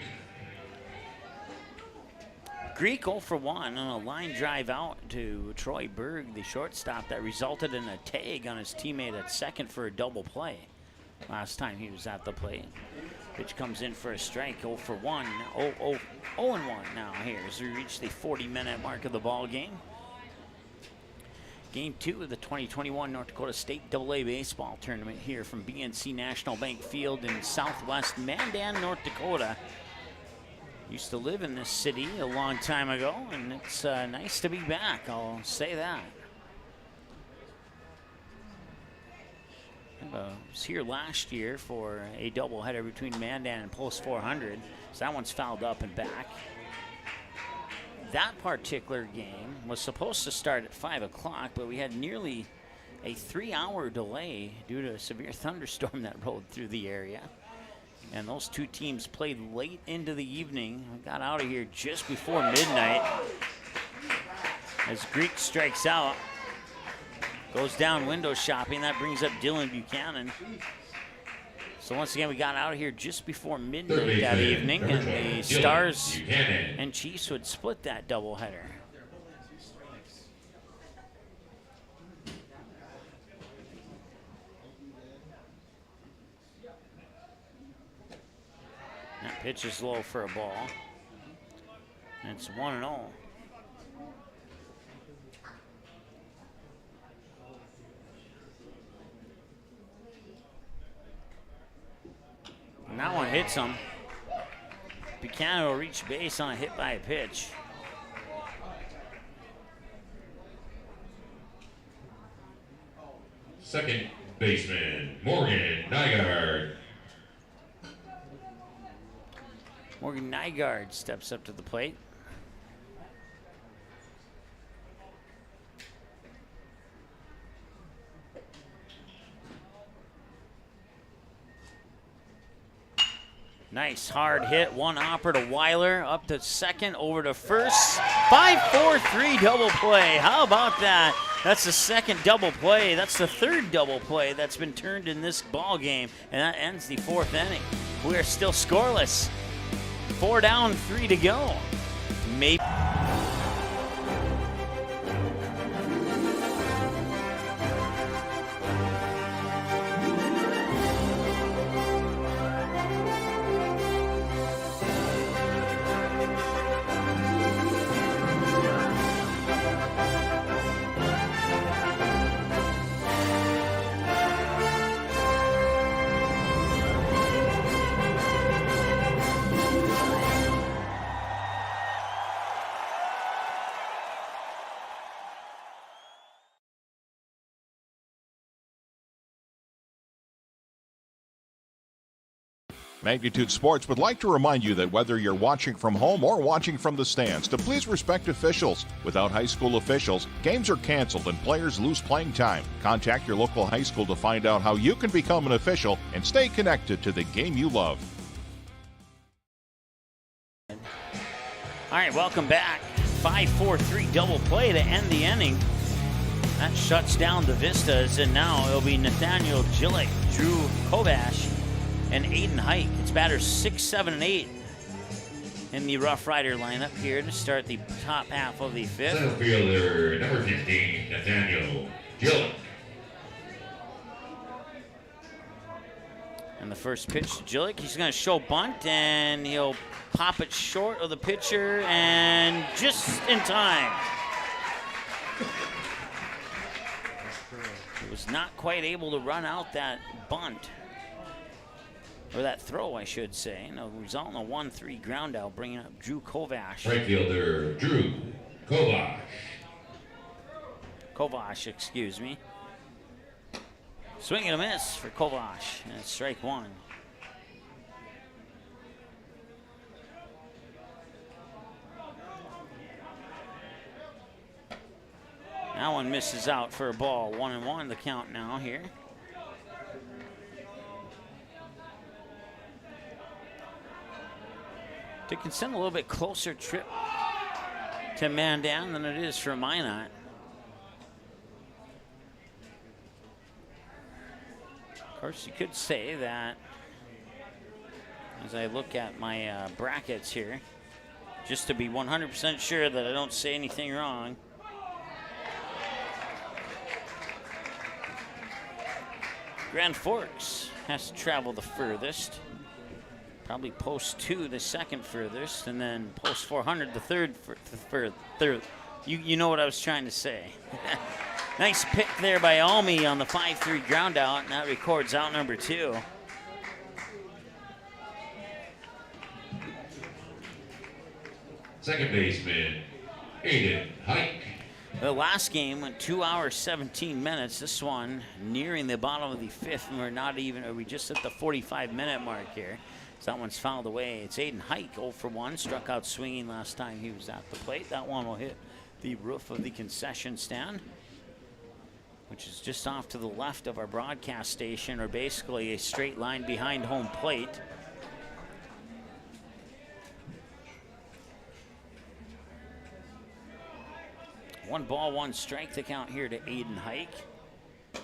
Greek 0 for 1 on a line drive out to Troy Berg, the shortstop, that resulted in a tag on his teammate at second for a double play last time he was at the plate. Pitch comes in for a strike, 0 for 1, 0 and 1 now here as we reach the 40-minute mark of the ball game. Game 2 of the 2021 North Dakota State AA Baseball Tournament here from BNC National Bank Field in southwest Mandan, North Dakota. Used to live in this city a long time ago, and it's nice to be back, I'll say that. I was here last year for a doubleheader between Mandan and Post 400, so that one's fouled up and back. That particular game was supposed to start at 5 o'clock, but we had nearly a 3-hour delay due to a severe thunderstorm that rolled through the area. And those two teams played late into the evening. We got out of here just before midnight. As Greek strikes out, goes down window shopping. That brings up Dylan Buchanan. So once again, we got out of here just before midnight that evening, and the Stars and Chiefs would split that doubleheader. That pitch is low for a ball. And it's 1-0. And that one hits him. Buchanan will reach base on a hit by a pitch. Second baseman, Morgan Nygaard. Morgan Nygaard steps up to the plate. Nice hard hit, one hopper to Weiler, up to second, over to first. 5-4-3 double play. How about that? That's the second double play. That's the third double play that's been turned in this ball game, and that ends the fourth inning. We are still scoreless. 4 down, 3 to go. Maybe. Magnitude Sports would like to remind you that whether you're watching from home or watching from the stands, to please respect officials. Without high school officials, games are canceled and players lose playing time. Contact your local high school to find out how you can become an official and stay connected to the game you love. All right, welcome back. 5-4-3 double play to end the inning. That shuts down the Vistas, and now it'll be Nathaniel Gillick, Drew Kovash, and Aiden Hike. It's batters 6, 7, and 8 in the Rough Rider lineup here to start the top half of the fifth. Center fielder, number 15, Nathaniel Gillick. And the first pitch to Gillick, he's going to show bunt, and he'll pop it short of the pitcher, and just in time. He was not quite able to run out that bunt. Or that throw, I should say. And a result in a 1-3 ground out, bringing up Drew Kovash. Right fielder, Drew Kovash. Kovash, excuse me. Swing and a miss for Kovash, and it's strike one. That one misses out for a ball. 1-1 the count now here. Dickinson a little bit closer trip to Mandan than it is for Minot. Of course, you could say that as I look at my brackets here, just to be 100% sure that I don't say anything wrong. Grand Forks has to travel the furthest. Probably post 2 the second furthest, and then post 400 the third. You know what I was trying to say. Nice pick there by Almy on the 5-3 ground out, and that records out number 2. Second baseman, Aiden Hike. The last game went 2 hours, 17 minutes. This one nearing the bottom of the 5th, and are we just at the 45-minute mark here? So that one's fouled away. It's Aiden Hike, 0 for 1, struck out swinging last time he was at the plate. That one will hit the roof of the concession stand, which is just off to the left of our broadcast station, or basically a straight line behind home plate. One ball, one strike, the count here to Aiden Hike.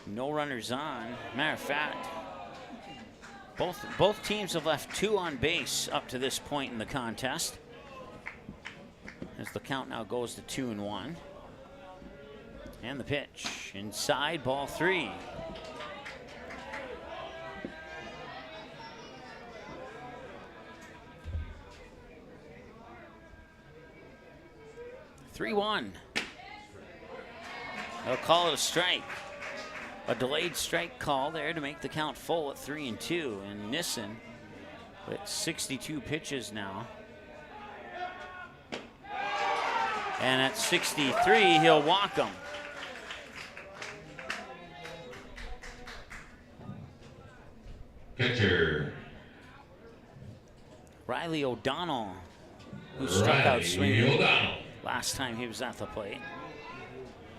No runners on. Matter of fact, both teams have left 2 on base up to this point in the contest, as the count now goes to 2-1. And the pitch inside, ball 3. They'll call it a strike. A delayed strike call there to make the count full at 3-2. And Nissen with 62 pitches now. And at 63, he'll walk them. Catcher, Riley O'Donnell, who struck out swinging O'Donnell. last time he was at the plate,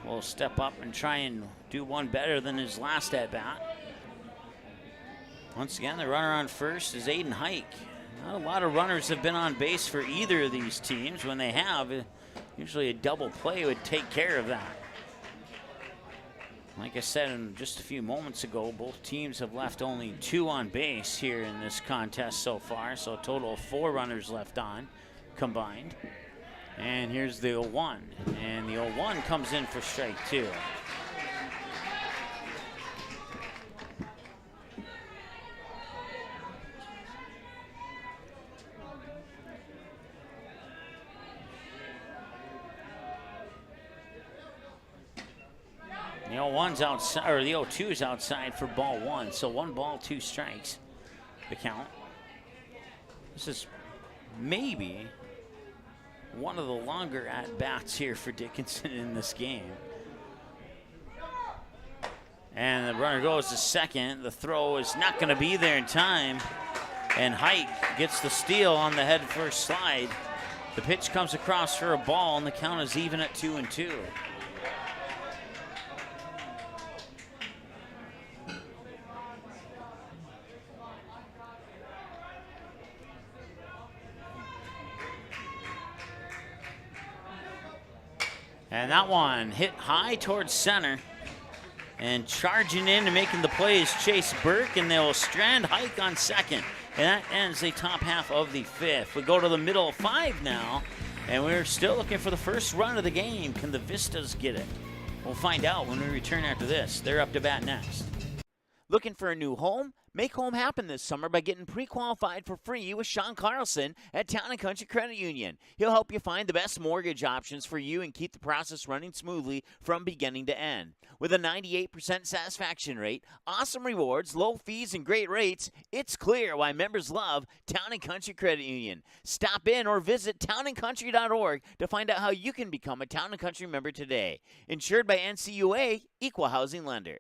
will step up and try and do one better than his last at-bat. Once again, the runner on first is Aiden Hike. Not a lot of runners have been on base for either of these teams. When they have, usually a double play would take care of that. Like I said just a few moments ago, both teams have left only 2 on base here in this contest so far, so a total of 4 runners left on combined. And here's the 0-1, and the 0-1 comes in for strike 2. The 0-1's outside, or the 0-2's outside for ball 1. So 1 ball, 2 strikes, the count. This is maybe one of the longer at-bats here for Dickinson in this game. And the runner goes to second. The throw is not going to be there in time. And Hike gets the steal on the head first slide. The pitch comes across for a ball, and the count is even at 2-2. And that one hit high towards center. And charging in and making the play is Chase Burke, and they'll strand Hike on second. And that ends the top half of the 5th. We go to the middle of 5 now, and we're still looking for the first run of the game. Can the Vistas get it? We'll find out when we return after this. They're up to bat next. Looking for a new home? Make home happen this summer by getting pre-qualified for free with Sean Carlson at Town & Country Credit Union. He'll help you find the best mortgage options for you and keep the process running smoothly from beginning to end. With a 98% satisfaction rate, awesome rewards, low fees, and great rates, it's clear why members love Town & Country Credit Union. Stop in or visit townandcountry.org to find out how you can become a Town & Country member today. Insured by NCUA, Equal Housing Lender.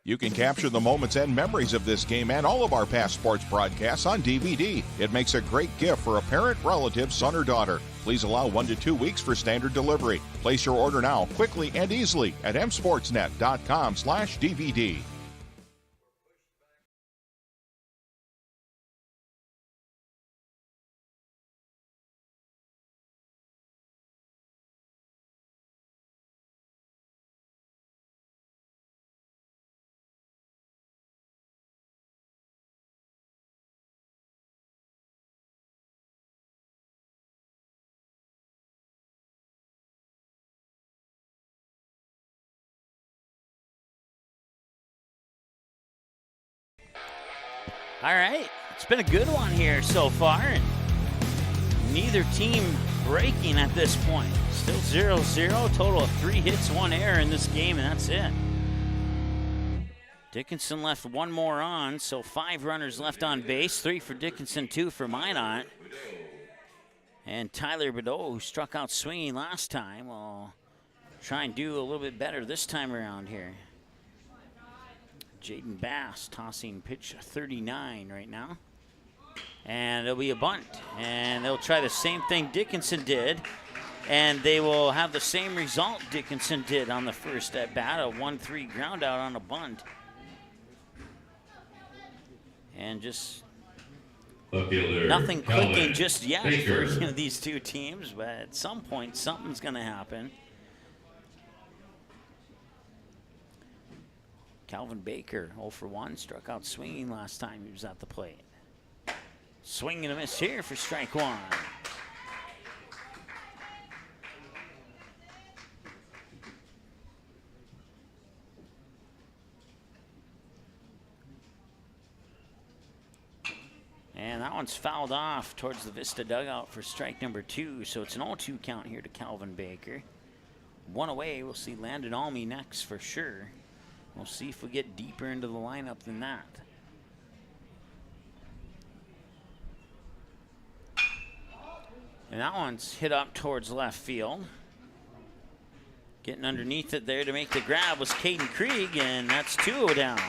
You can capture the moments and memories of this game and all of our past sports broadcasts on DVD. It makes a great gift for a parent, relative, son, or daughter. Please allow 1 to 2 weeks for standard delivery. Place your order now, quickly and easily at msportsnet.com/DVD. All right, it's been a good one here so far, and neither team breaking at this point. Still 0-0, total of 3 hits, 1 error in this game, and that's it. Dickinson left one more on, so 5 runners left on base, 3 for Dickinson, 2 for Minot. And Tyler Bedot, who struck out swinging last time, will try and do a little bit better this time around here. Jaden Bass tossing pitch 39 right now. And it'll be a bunt. And they'll try the same thing Dickinson did. And they will have the same result Dickinson did on the first at bat, a 1-3 ground out on a bunt. And just nothing clicking just yet for these two teams, but at some point something's going to happen. Calvin Baker, 0 for 1, struck out swinging last time he was at the plate. Swing and a miss here for strike 1. And that one's fouled off towards the Vista dugout for strike number 2. So it's an 0-2 count here to Calvin Baker. 1 away. We'll see Landon Almy next for sure. We'll see if we get deeper into the lineup than that. And that one's hit up towards left field. Getting underneath it there to make the grab was Caden Krieg, and that's 2 down.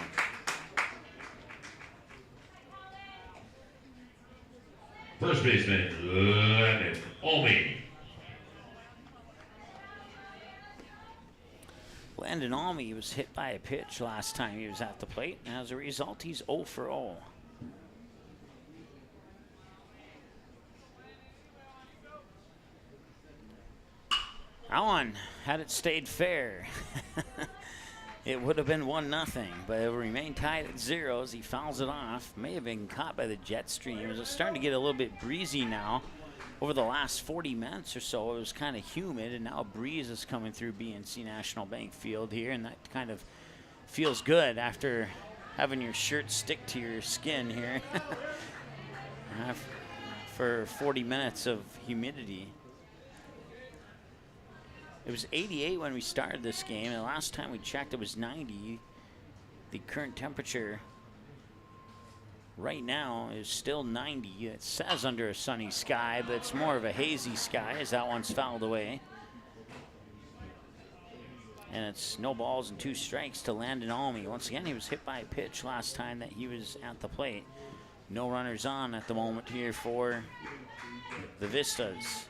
First baseman, Landon Almy. Landon Almy was hit by a pitch last time he was at the plate, and as a result, he's 0 for 0. That one, had it stayed fair, it would have been 1-0, but it will remain tied at 0 as he fouls it off. May have been caught by the jet stream. It's starting to get a little bit breezy now. Over the last 40 minutes or so, it was kind of humid, and now a breeze is coming through BNC National Bank Field here, and that kind of feels good after having your shirt stick to your skin here for 40 minutes of humidity. It was 88 when we started this game, and the last time we checked it was 90. The current temperature right now is still 90. It says under a sunny sky, but it's more of a hazy sky as that one's fouled away. And it's no balls and 2 strikes to Landon Almy. Once again, he was hit by a pitch last time that he was at the plate. No runners on at the moment here for the Vistas.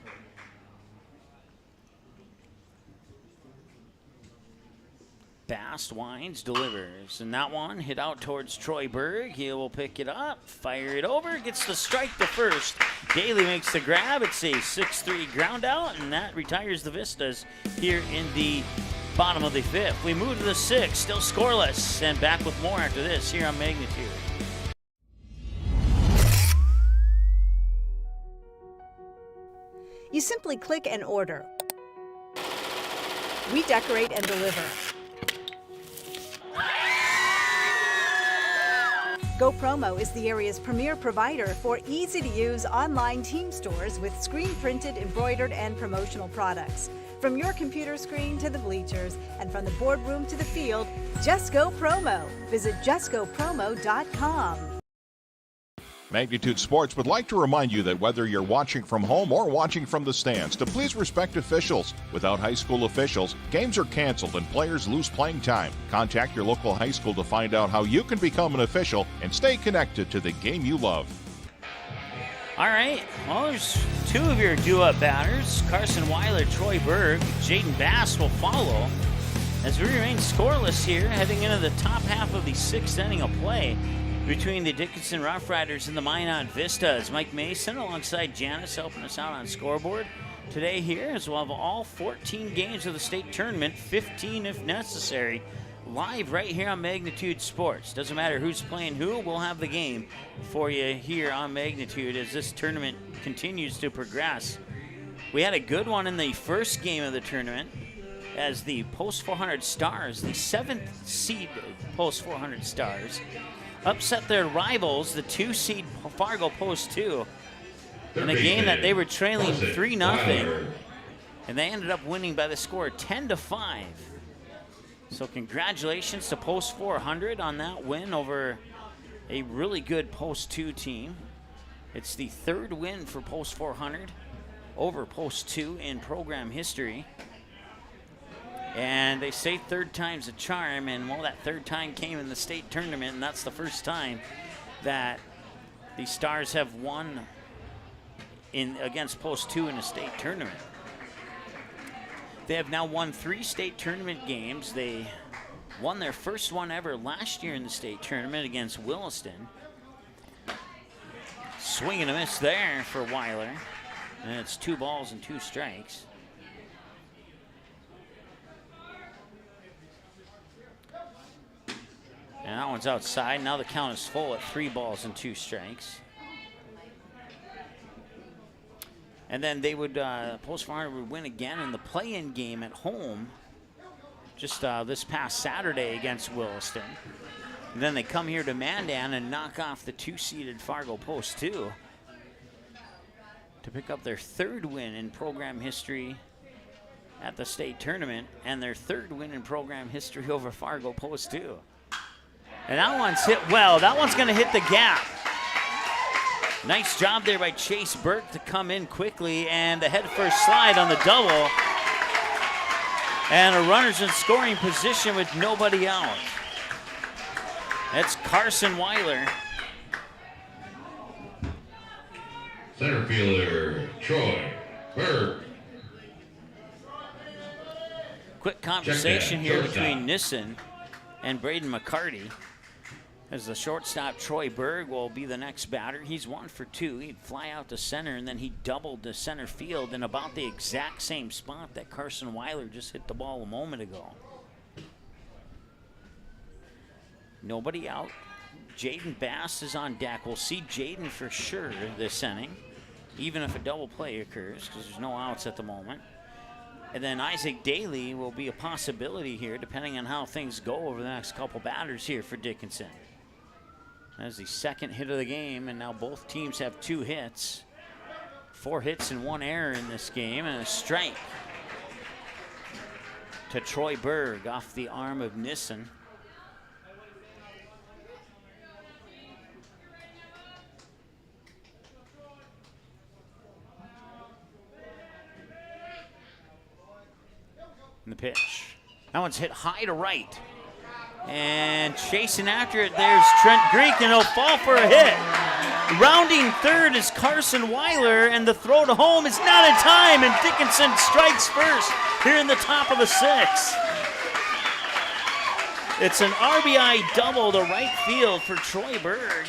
Bass winds, delivers, and that one hit out towards Troy Berg. He will pick it up, fire it over, gets the strike to first. Daly makes the grab. It's a 6-3 ground out, and that retires the Vistas here in the bottom of the 5th. We move to the 6th, still scoreless, and back with more after this here on Magnitude. You simply click and order. We decorate and deliver. Go Promo is the area's premier provider for easy-to-use online team stores with screen-printed, embroidered, and promotional products. From your computer screen to the bleachers, and from the boardroom to the field, just go Promo. Visit justgopromo.com. Magnitude Sports would like to remind you that whether you're watching from home or watching from the stands, to please respect officials. Without high school officials, games are canceled and players lose playing time. Contact your local high school to find out how you can become an official and stay connected to the game you love. All right, well, there's 2 of your due-up batters. Carson Weiler, Troy Berg, Jaden Bass will follow as we remain scoreless here, heading into the top half of the 6th inning of play between the Dickinson Roughriders and the Minot Vistas. Mike Mason alongside Janice helping us out on scoreboard today here, as we'll have all 14 games of the state tournament, 15 if necessary, live right here on Magnitude Sports. Doesn't matter who's playing who, we'll have the game for you here on Magnitude as this tournament continues to progress. We had a good one in the first game of the tournament as the Post 400 Stars, the 7th seed Post 400 Stars, upset their rivals, the 2-seed Fargo Post 2, in a game that they were trailing 3-0, and they ended up winning by the score 10-5. So congratulations to Post 400 on that win over a really good Post 2 team. It's the third win for Post 400 over Post 2 in program history. And they say third time's a charm, and well, that third time came in the state tournament, and that's the first time that the Stars have won against Post 2 in a state tournament. They have now won 3 state tournament games. They won their first one ever last year in the state tournament against Williston. Swing and a miss there for Weiler. And it's 2 balls and 2 strikes. And that one's outside. Now the count is full at 3 balls and 2 strikes. And then they would, Post 400 would win again in the play-in game at home just this past Saturday against Williston. And then they come here to Mandan and knock off the 2-seeded Fargo Post 2 to pick up their 3rd win in program history at the state tournament and their 3rd win in program history over Fargo Post 2. And that one's hit well. That one's going to hit the gap. Nice job there by Chase Burke to come in quickly, and a head-first slide on the double. And a runner's in scoring position with nobody out. That's Carson Weiler. Center fielder, Troy Berg. Quick conversation here between Nissen and Braden McCarty. As the shortstop, Troy Berg, will be the next batter. He's 1 for 2. He'd fly out to center, and then he doubled to center field in about the exact same spot that Carson Weiler just hit the ball a moment ago. Nobody out. Jaden Bass is on deck. We'll see Jaden for sure this inning, even if a double play occurs, because there's no outs at the moment. And then Isaac Daly will be a possibility here, depending on how things go over the next couple batters here for Dickinson. That's the 2nd hit of the game, and now both teams have 2 hits. 4 hits and 1 error in this game, and a strike to Troy Berg off the arm of Nissen. And the pitch. That one's hit high to right. And chasing after it, there's Trent Greek, and he'll fall for a hit. Rounding third is Carson Weiler, and the throw to home is not in time, and Dickinson strikes first here in the top of the 6th. It's an RBI double to right field for Troy Berg.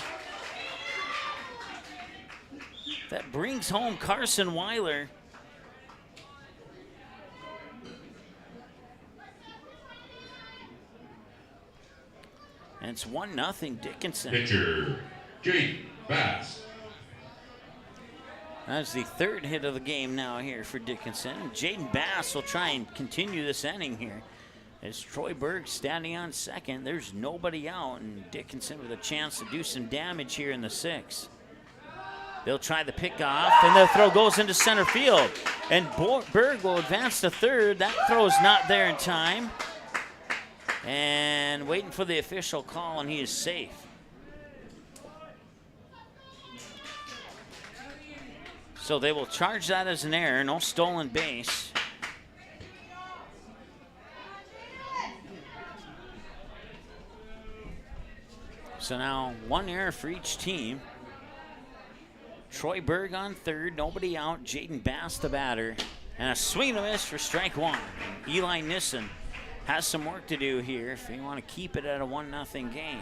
That brings home Carson Weiler. And it's 1-0 Dickinson. Pitcher, Jake Bass. That's the 3rd hit of the game now here for Dickinson. Jaden Bass will try and continue this inning here. As Troy Berg standing on second, there's nobody out, and Dickinson with a chance to do some damage here in the 6th. They'll try the pickoff, and the throw goes into center field. And Berg will advance to third. That throw's not there in time. And waiting for the official call, and he is safe. So they will charge that as an error, no stolen base. So now 1 error for each team. Troy Berg on third, nobody out. Jaden Bass the batter. And a swing and a miss for strike 1. Eli Nissen has some work to do here if you want to keep it at a 1-0 game.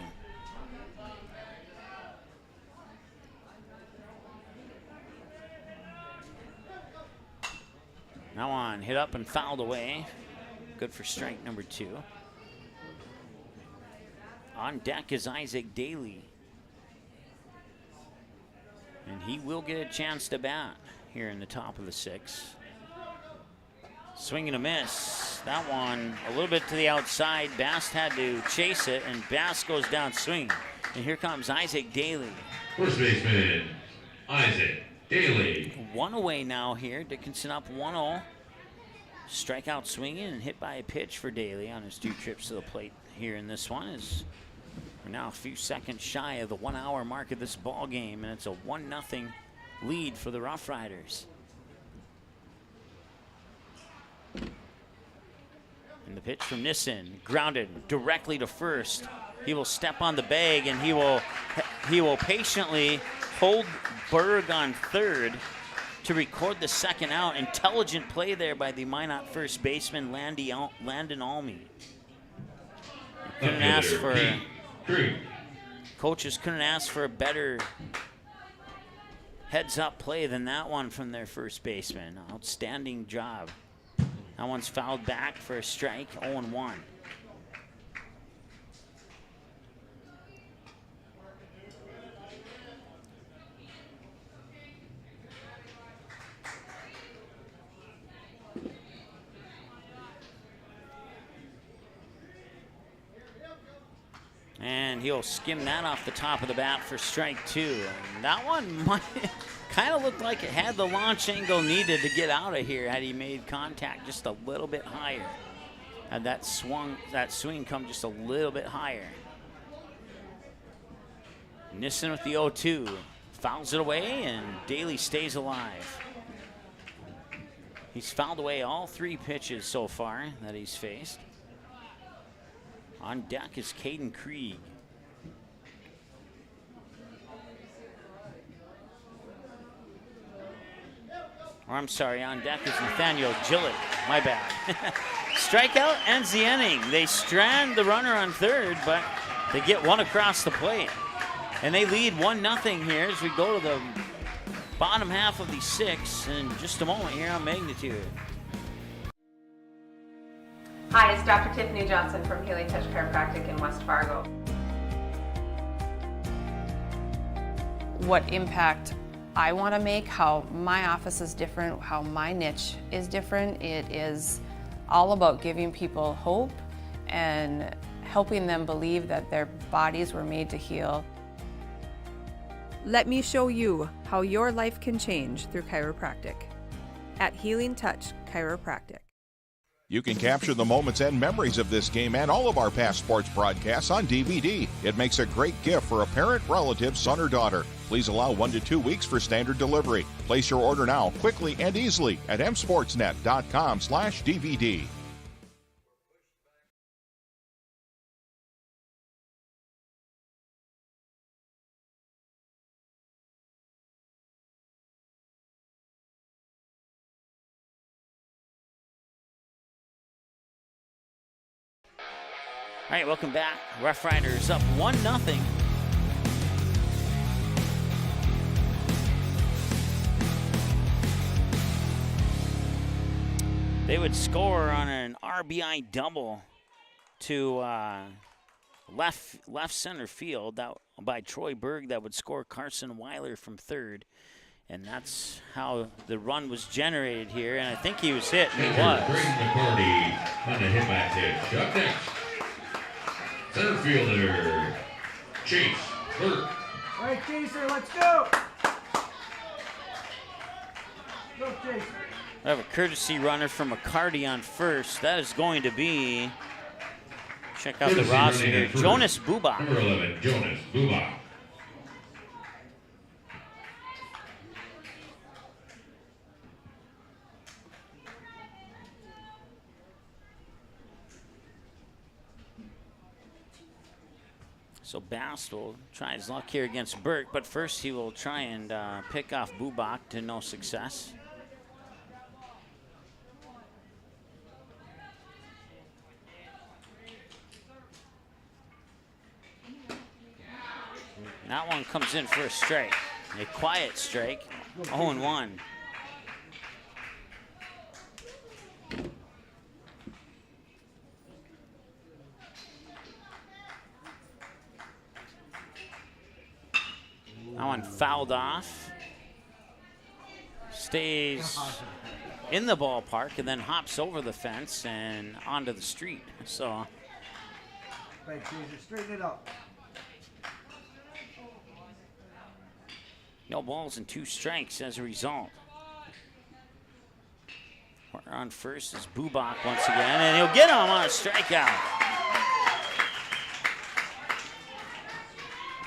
Now on, hit up and fouled away. Good for strike number 2. On deck is Isaac Daly. And he will get a chance to bat here in the top of the 6th. Swing and a miss. That one a little bit to the outside. Bass had to chase it, and Bass goes down swinging. And here comes Isaac Daly. First baseman, Isaac Daly. One away now here. Dickinson up 1-0. Strikeout swinging and hit by a pitch for Daly on his 2 trips to the plate here in this one. Is we're now a few seconds shy of the 1 hour mark of this ball game, and it's a 1-0 lead for the Rough Riders. And the pitch from Nissen, grounded directly to first. He will step on the bag, and he will patiently hold Berg on third to record the second out. Intelligent play there by the Minot first baseman, Landon Almy. Couldn't ask for, coaches couldn't ask for a better heads-up play than that one from their first baseman. Outstanding job. That one's fouled back for a strike, 0-1. And he'll skim that off the top of the bat for strike 2. And that one might kind of looked like it had the launch angle needed to get out of here had he made contact just a little bit higher. Had that swing come just a little bit higher. Nissen with the 0-2. Fouls it away, and Daly stays alive. He's fouled away all 3 pitches so far that he's faced. On deck is Caden Krieg. Or I'm sorry, on deck is Nathaniel Gillett. My bad. Strikeout ends the inning. They strand the runner on third, but they get one across the plate. And they lead 1-0 here as we go to the bottom half of the 6th in just a moment here on Magnitude. Hi, it's Dr. Tiffany Johnson from Healing Touch Chiropractic in West Fargo. What impact I want to make, how my office is different, how my niche is different. It is all about giving people hope and helping them believe that their bodies were made to heal. Let me show you how your life can change through chiropractic at Healing Touch Chiropractic. You can capture the moments and memories of this game and all of our past sports broadcasts on DVD. It makes a great gift for a parent, relative, son, or daughter. Please allow 1 to 2 weeks for standard delivery. Place your order now, quickly and easily at msportsnet.com/DVD. All right, welcome back. Rough Riders up 1-0. They would score on an RBI double to left center field that by Troy Berg that would score Carson Weiler from third. And that's how the run was generated here. And I think he was hit, and he was. Braden McCarty on a hit by pitch. Up next, center fielder, Chase Burke. All right, Chaser, let's go. Go, Chaser. We have a courtesy runner from McCarty on first. That is going to be, check out the roster here, Jonas Bubak. Number 11, Jonas Bubak. So Bast will try his luck here against Burke, but first he will try and pick off Bubak to no success. That one comes in for a strike, a quiet strike, 0-1. That one fouled off. Stays in the ballpark and then hops over the fence and onto the street. So. Right, Chaser, straighten it up. No balls and 2 strikes as a result. Runner on first is Bubak once again, and he'll get him on a strikeout.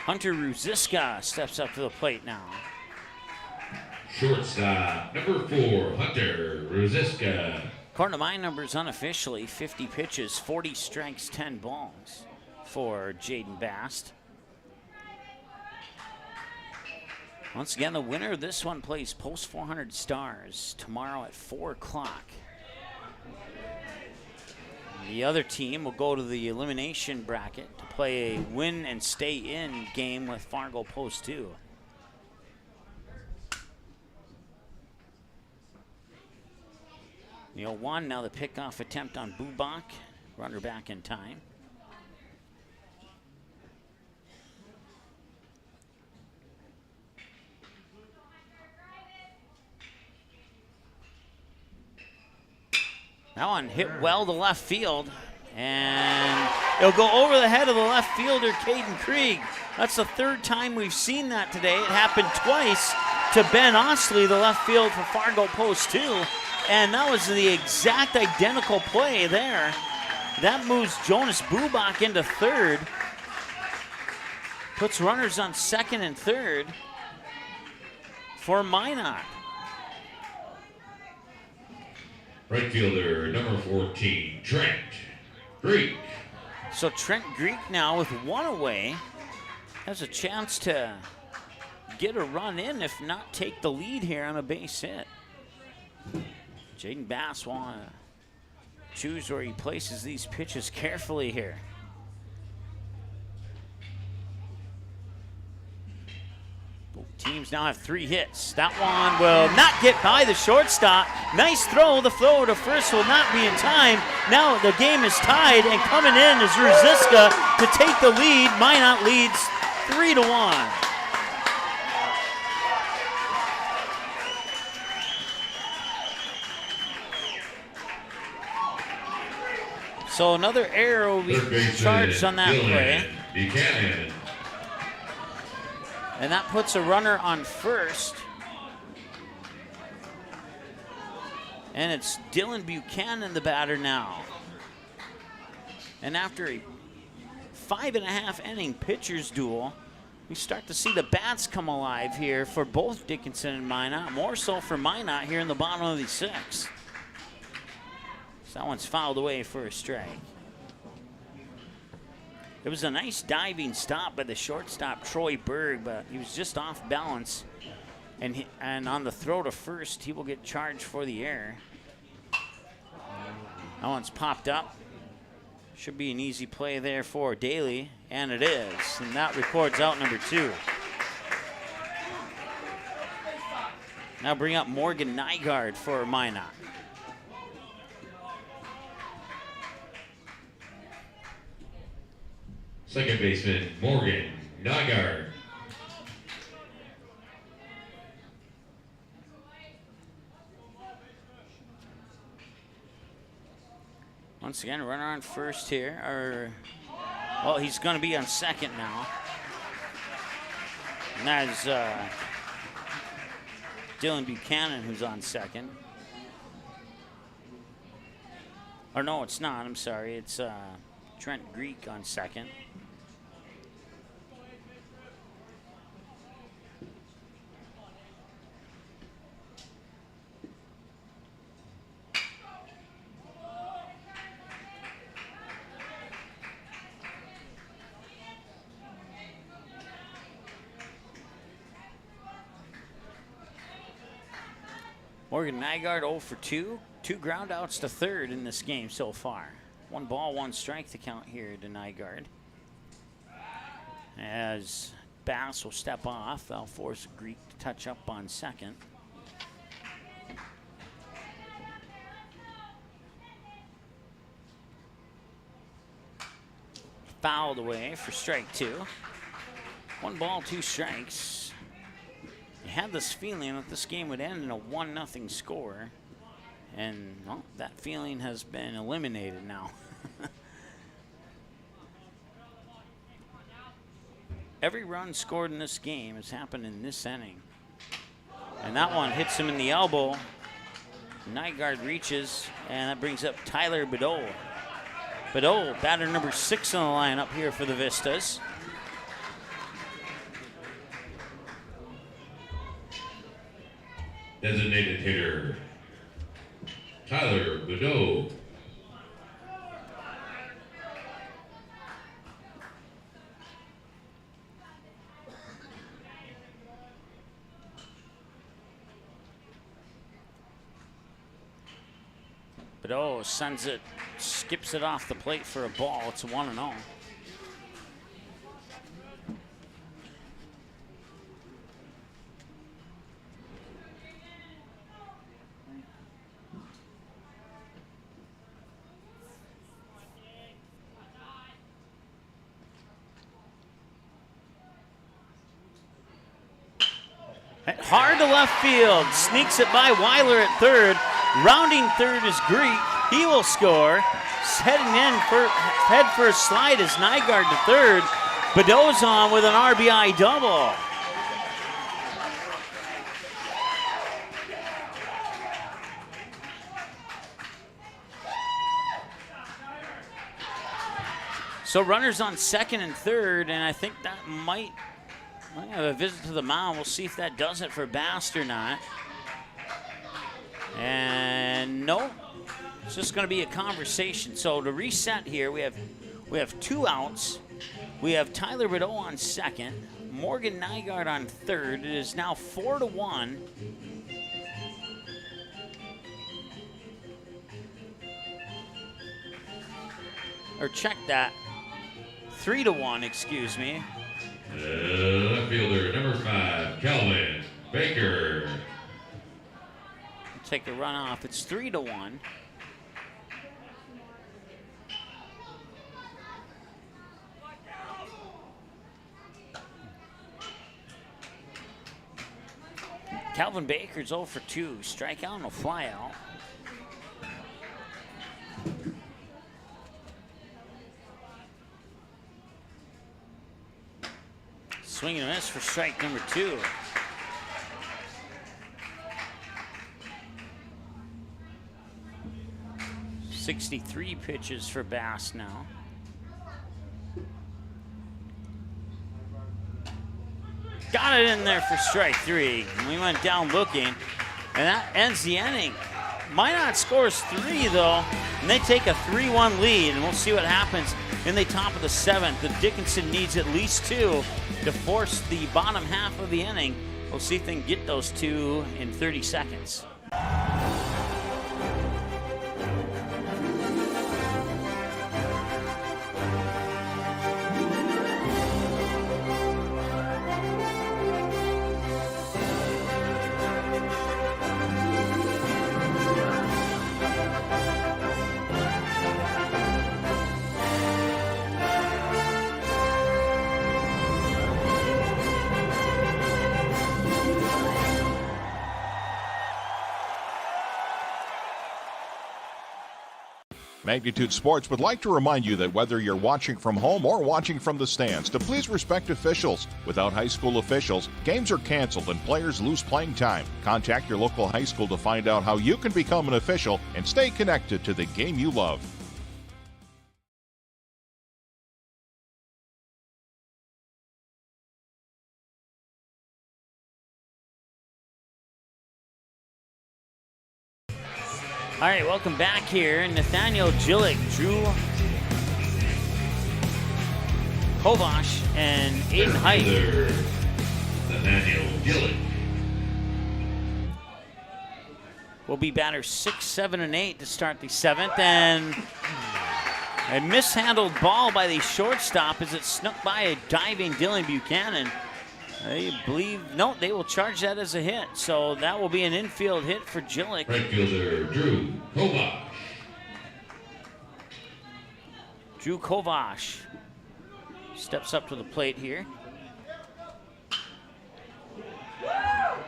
Hunter Ruziska steps up to the plate now. Shortstop, number 4, Hunter Ruziska. According to my numbers, unofficially, 50 pitches, 40 strikes, 10 balls for Jaden Bast. Once again, the winner of this one plays Post 400 Stars tomorrow at 4 o'clock. The other team will go to the elimination bracket to play a win and stay in game with Fargo Post 2. The 0-1, now the pickoff attempt on Bubak. Runner back in time. That one hit well to left field, and it'll go over the head of the left fielder, Caden Krieg. That's the 3rd time we've seen that today. It happened twice to Ben Osley, the left field for Fargo Post 2, and that was the exact identical play there. That moves Jonas Bubak into 3rd, puts runners on 2nd and 3rd for Minot. Right fielder, number 14, Trent Greek. So Trent Greek now with 1 away has a chance to get a run in, if not take the lead here on a base hit. Jaden Bass want to choose where he places these pitches carefully here. Both teams now have 3 hits. That one will not get by the shortstop. Nice throw. The throw to first will not be in time. Now the game is tied, and coming in is Ruziska to take the lead. Minot leads 3-1. So another error will be charged on that play. Buchanan. And that puts a runner on first. And it's Dylan Buchanan, the batter now. And after a 5.5 inning pitcher's duel, we start to see the bats come alive here for both Dickinson and Minot. More so for Minot here in the bottom of the 6th. So that one's fouled away for a strike. It was a nice diving stop by the shortstop, Troy Berg, but he was just off balance. And on the throw to first, he will get charged for the error. That one's popped up. Should be an easy play there for Daly, and it is. And that records out number 2. Now bring up Morgan Nygaard for Minot. Second baseman, Morgan Nygaard. Once again, runner on first here. Well, he's going to be on second now. And that is Dylan Buchanan, who's on second. Or no, it's not. I'm sorry. It's Trent Greek on second. Morgan Nygaard 0 for 2. 2 ground outs to third in this game so far. 1 ball, 1 strike to count here to Nygaard. As Bass will step off, they'll force Greek to touch up on second. Fouled away for strike 2. 1 ball, 2 strikes. You had this feeling that this game would end in a 1-0 score. And well, that feeling has been eliminated now. Every run scored in this game has happened in this inning. And that one hits him in the elbow. Nygaard reaches, and that brings up Tyler Bedeau. Bedeau, batter number 6 on the lineup here for the Vistas. Designated hitter, Tyler Bedeau. Bedeau sends it, skips it off the plate for a ball. It's a 1-0. Hard to left field, sneaks it by Weiler at third. Rounding third is Greek. He will score. Heading in head for a slide is Nygaard to third. Bedeau's on with an RBI double. So runners on second and third, and I think that might have a visit to the mound. We'll see if that does it for Bast or not. And no, it's just going to be a conversation. So to reset here, we have 2 outs. We have Tyler Bedeau on second, Morgan Nygaard on third. It is now 4-1. Or check that. 3-1, excuse me. Left fielder number 5, Calvin Baker. Take a run off. It's 3-1. Calvin Baker's 0 for 2. Strikeout and a fly out. Swing and a miss for strike number 2. .63 pitches for Bass now. Got it in there for strike 3. We went down looking, and that ends the inning. Minot scores 3 though, and they take a 3-1 lead, and we'll see what happens in the top of the 7th. The Dickinson needs at least 2 to force the bottom half of the inning. We'll see if they can get those 2 in 30 seconds. Magnitude Sports would like to remind you that whether you're watching from home or watching from the stands, to please respect officials. Without high school officials, games are canceled and players lose playing time. Contact your local high school to find out how you can become an official and stay connected to the game you love. All right, welcome back here. Nathaniel Gillick, Drew Kovash, and Aiden Height. Nathaniel Gillick will be batters 6, 7, and 8 to start the 7th. And a mishandled ball by the shortstop as it snuck by a diving Dylan Buchanan. They believe, no, they will charge that as a hit. So that will be an infield hit for Gillick. Right fielder Drew Kovash. Drew Kovash steps up to the plate here.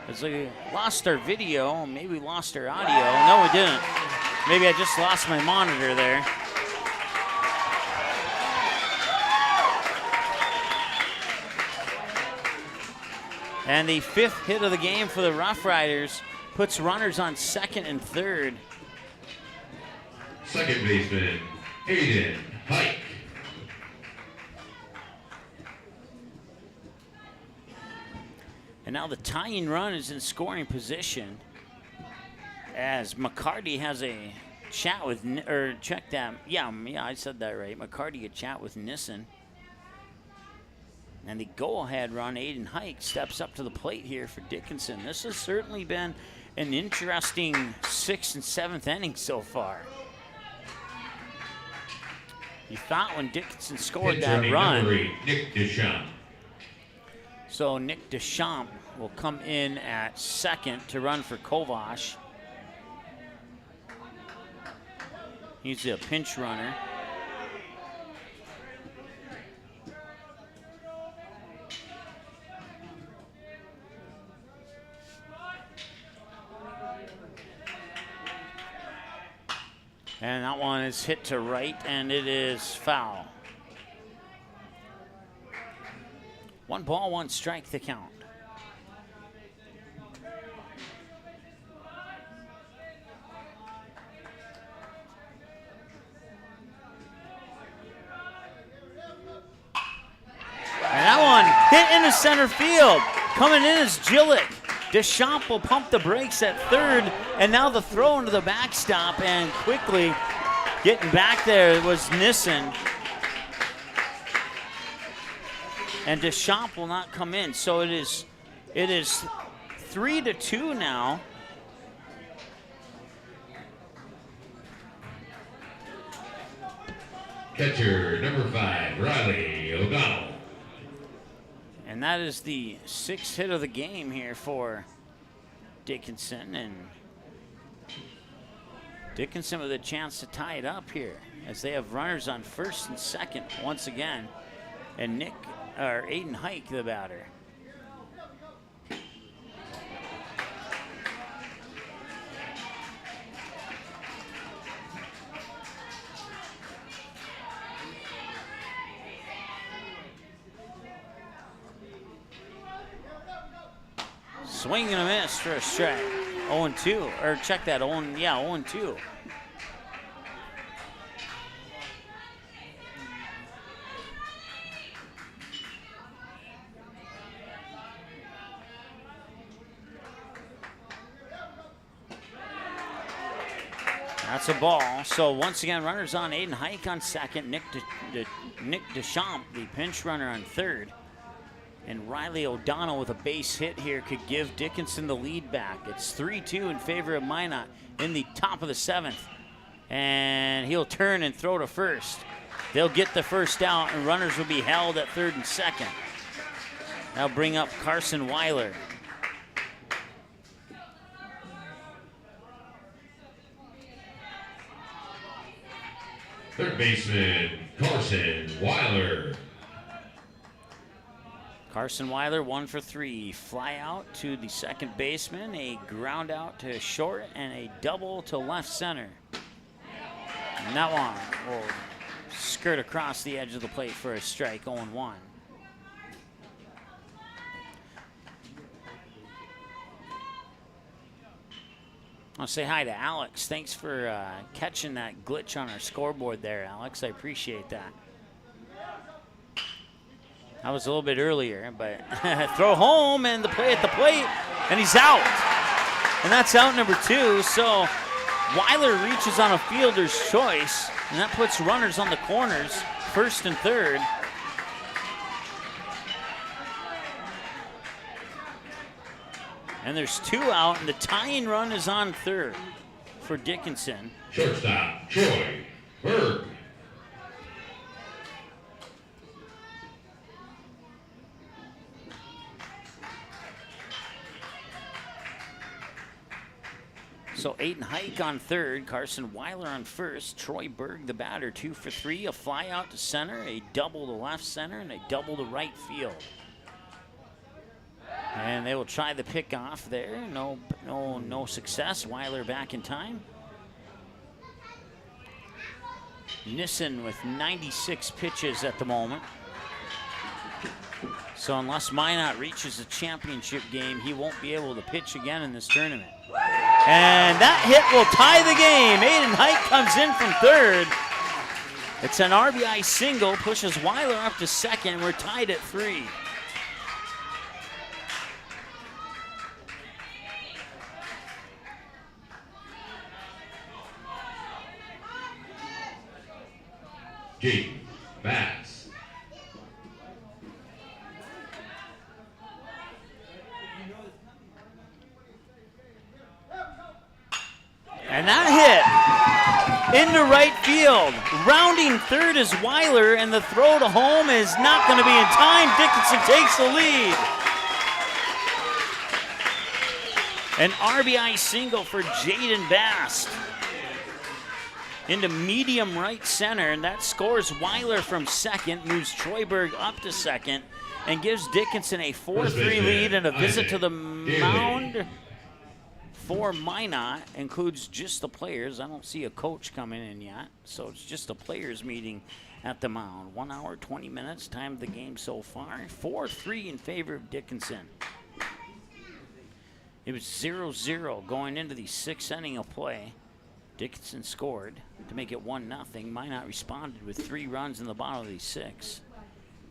As we lost our video, maybe we lost our audio. No, we didn't. Maybe I just lost my monitor there. And the 5th hit of the game for the Roughriders puts runners on second and third. Second baseman, Aiden Pike. And now the tying run is in scoring position as McCarty has a chat with, or check that. Yeah, I said that right. McCarty a chat with Nissen. And the go-ahead run, Aiden Hike steps up to the plate here for Dickinson. This has certainly been an interesting 6th and 7th inning so far. You thought when Dickinson scored that run. Nick Deschamps. So Nick Deschamps will come in at second to run for Kovash. He's a pinch runner. And that one is hit to right, and it is foul. 1 ball, 1 strike the count. And that one hit into center field. Coming in is Gillick. Deschamps will pump the brakes at third, and now the throw into the backstop, and quickly getting back there was Nissen. And Deschamps will not come in, so it is 3-2 now. Catcher number 5, Riley O'Donnell. And that is the 6th hit of the game here for Dickinson. And Dickinson with a chance to tie it up here as they have runners on first and second once again. And Aiden Hike, the batter. Swing and a miss for a strike. 0-2, or check that, 0-2. That's a ball. So once again, runners on. Aiden Hike on second. Nick Deschamps, the pinch runner, on third. And Riley O'Donnell with a base hit here could give Dickinson the lead back. It's 3-2 in favor of Minot in the top of the 7th. And he'll turn and throw to first. They'll get the first out, and runners will be held at third and second. Now bring up Carson Weiler. Third baseman, Carson Weiler. Carson Weiler 1 for 3. Fly out to the second baseman, a ground out to short, and a double to left center. And that one will skirt across the edge of the plate for a strike, 0-1. I'll say hi to Alex. Thanks for catching that glitch on our scoreboard there, Alex. I appreciate that. I was a little bit earlier, but throw home and the play at the plate, and he's out. And that's out number 2. So Weiler reaches on a fielder's choice, and that puts runners on the corners, first and third. And there's 2 out, and the tying run is on third for Dickinson. Shortstop, Troy Berg. So Aiden Hike on third, Carson Weiler on first, Troy Berg the batter, 2 for 3, a fly out to center, a double to left center, and a double to right field. And they will try the pick off there. No success. Weiler back in time. Nissen with 96 pitches at the moment. So unless Minot reaches the championship game, he won't be able to pitch again in this tournament. And that hit will tie the game. Aiden Height comes in from third. It's an RBI single, pushes Weiler up to second. We're tied at 3. Jake Bass. And that hit into right field. Rounding third is Weiler, and the throw to home is not going to be in time. Dickinson takes the lead. An RBI single for Jaden Bast into medium right center, and that scores Weiler from second, moves Troyberg up to second, and gives Dickinson a 4-3 lead and a visit to the mound for Minot. Includes just the players. I don't see a coach coming in yet, so it's just a players meeting at the mound. 1 hour, 20 minutes, time of the game so far. 4-3 in favor of Dickinson. It was 0-0 going into the 6th inning of play. Dickinson scored to make it 1-0. Minot responded with 3 runs in the bottom of the 6th.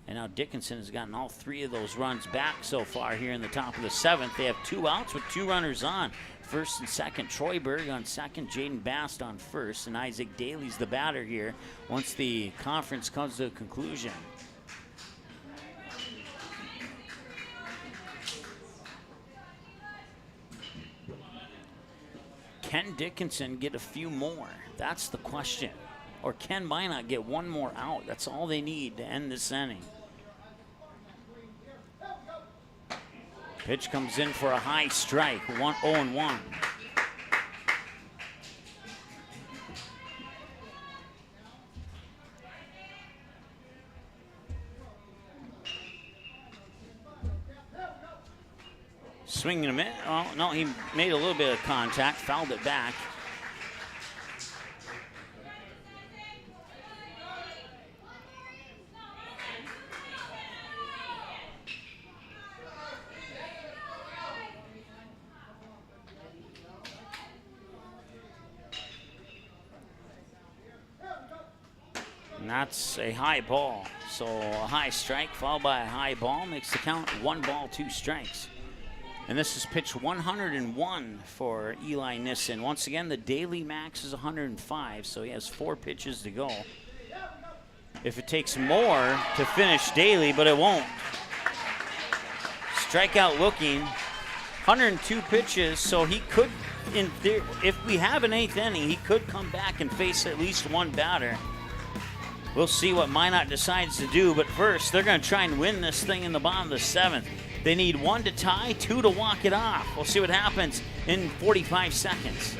And now Dickinson has gotten all 3 of those runs back so far here in the top of the 7th. They have 2 outs with 2 runners on. First and second, Troyberg on second, Jaden Bast on first, and Isaac Daly's the batter here once the conference comes to a conclusion. Can Dickinson get a few more? That's the question. Or can Minot get 1 more out? That's all they need to end this inning. Pitch comes in for a high strike, 0-1. Swinging a minute. Oh, no, he made a little bit of contact, fouled it back. And that's a high ball. So a high strike followed by a high ball makes the count 1 ball, 2 strikes. And this is pitch 101 for Eli Nissen. Once again, the daily max is 105, so he has 4 pitches to go. If it takes more to finish daily, but it won't. Strikeout looking, 102 pitches, so he could, in theory, if we have an 8th inning, he could come back and face at least 1 batter. We'll see what Minot decides to do, but first, they're going to try and win this thing in the bottom of the 7th. They need 1 to tie, 2 to walk it off. We'll see what happens in 45 seconds.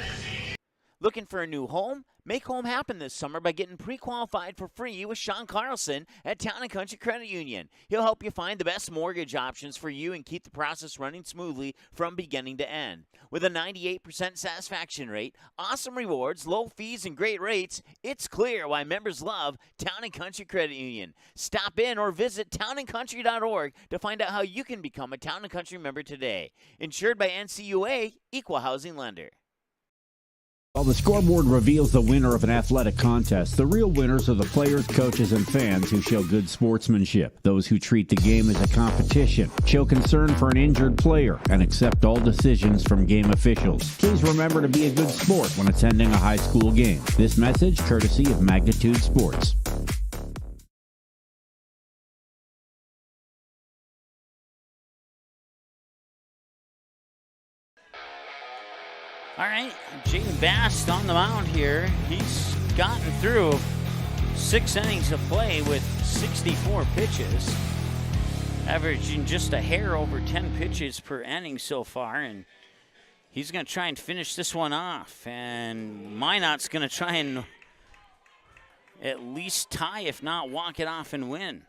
Looking for a new home? Make home happen this summer by getting pre-qualified for free with Sean Carlson at Town & Country Credit Union. He'll help you find the best mortgage options for you and keep the process running smoothly from beginning to end. With a 98% satisfaction rate, awesome rewards, low fees, and great rates, it's clear why members love Town & Country Credit Union. Stop in or visit townandcountry.org to find out how you can become a Town & Country member today. Insured by NCUA, Equal Housing Lender. While the scoreboard reveals the winner of an athletic contest, the real winners are the players, coaches, and fans who show good sportsmanship. Those who treat the game as a competition, show concern for an injured player, and accept all decisions from game officials. Please remember to be a good sport when attending a high school game. This message courtesy of Magnitude Sports. All right, Jaden Bast on the mound here. He's gotten through 6 innings of play with 64 pitches, averaging just a hair over 10 pitches per inning so far, and he's going to try and finish this one off. And Minot's going to try and at least tie, if not walk it off and win.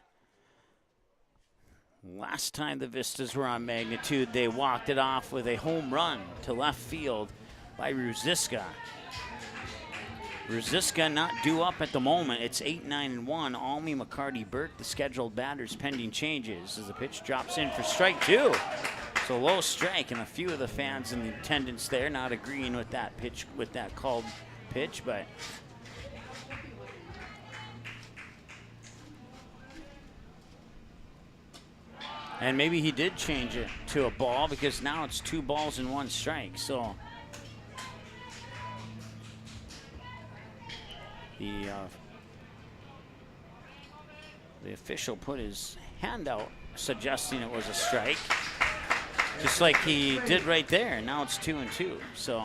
Last time the Vistas were on Magnitude, they walked it off with a home run to left field by Ruziska. Rosiska not due up at the moment. It's 8-9-1. Almy, McCarty, Burke, the scheduled batters pending changes as the pitch drops in for strike 2. So low strike, and a few of the fans in the attendance there not agreeing with that pitch, with that called pitch, but and maybe he did change it to a ball because now it's 2 balls and 1 strike. So the official put his hand out suggesting it was a strike, just like he did right there. Now it's 2-2. So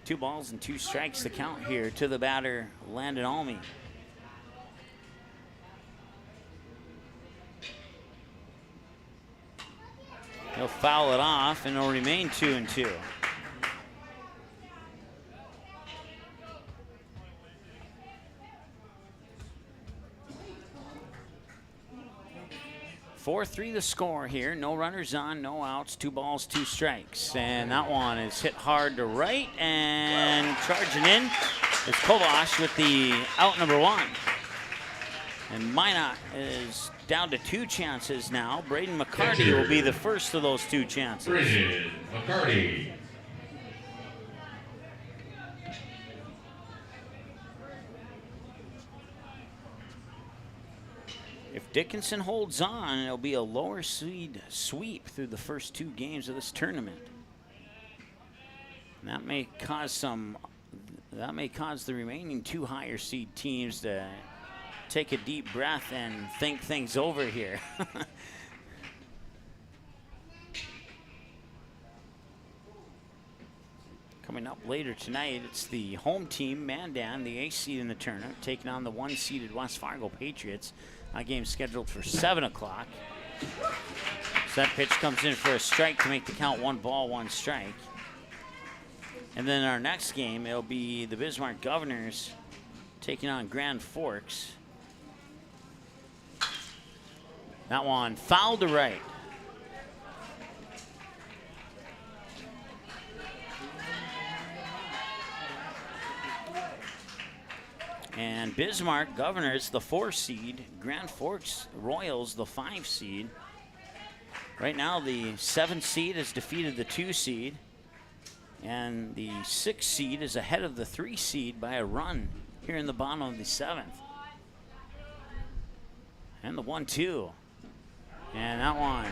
2 balls and 2 strikes to count here to the batter, Landon Almy. He'll foul it off, and it'll remain 2-2. (4-3) the score here. No runners on, no outs, 2 balls, 2 strikes. And that one is hit hard to right, and charging in is Kovash with the out number 1. And Minot is down to 2 chances now. Braden McCarty will be the first of those 2 chances. Braden McCarty. If Dickinson holds on, it'll be a lower seed sweep through the first 2 games of this tournament. And that may cause the remaining 2 higher seed teams to take a deep breath and think things over here. Coming up later tonight, it's the home team, Mandan, the 8th seed in the tournament, taking on the 1-seeded West Fargo Patriots. That game's scheduled for 7 o'clock. So that pitch comes in for a strike to make the count 1 ball, 1 strike. And then our next game, it'll be the Bismarck Governors taking on Grand Forks. That one fouled to right. And Bismarck Governors, the 4 seed. Grand Forks Royals, the 5 seed. Right now, the 7 seed has defeated the 2 seed. And the 6 seed is ahead of the 3 seed by a run here in the bottom of the 7th. And the 1-2. And that one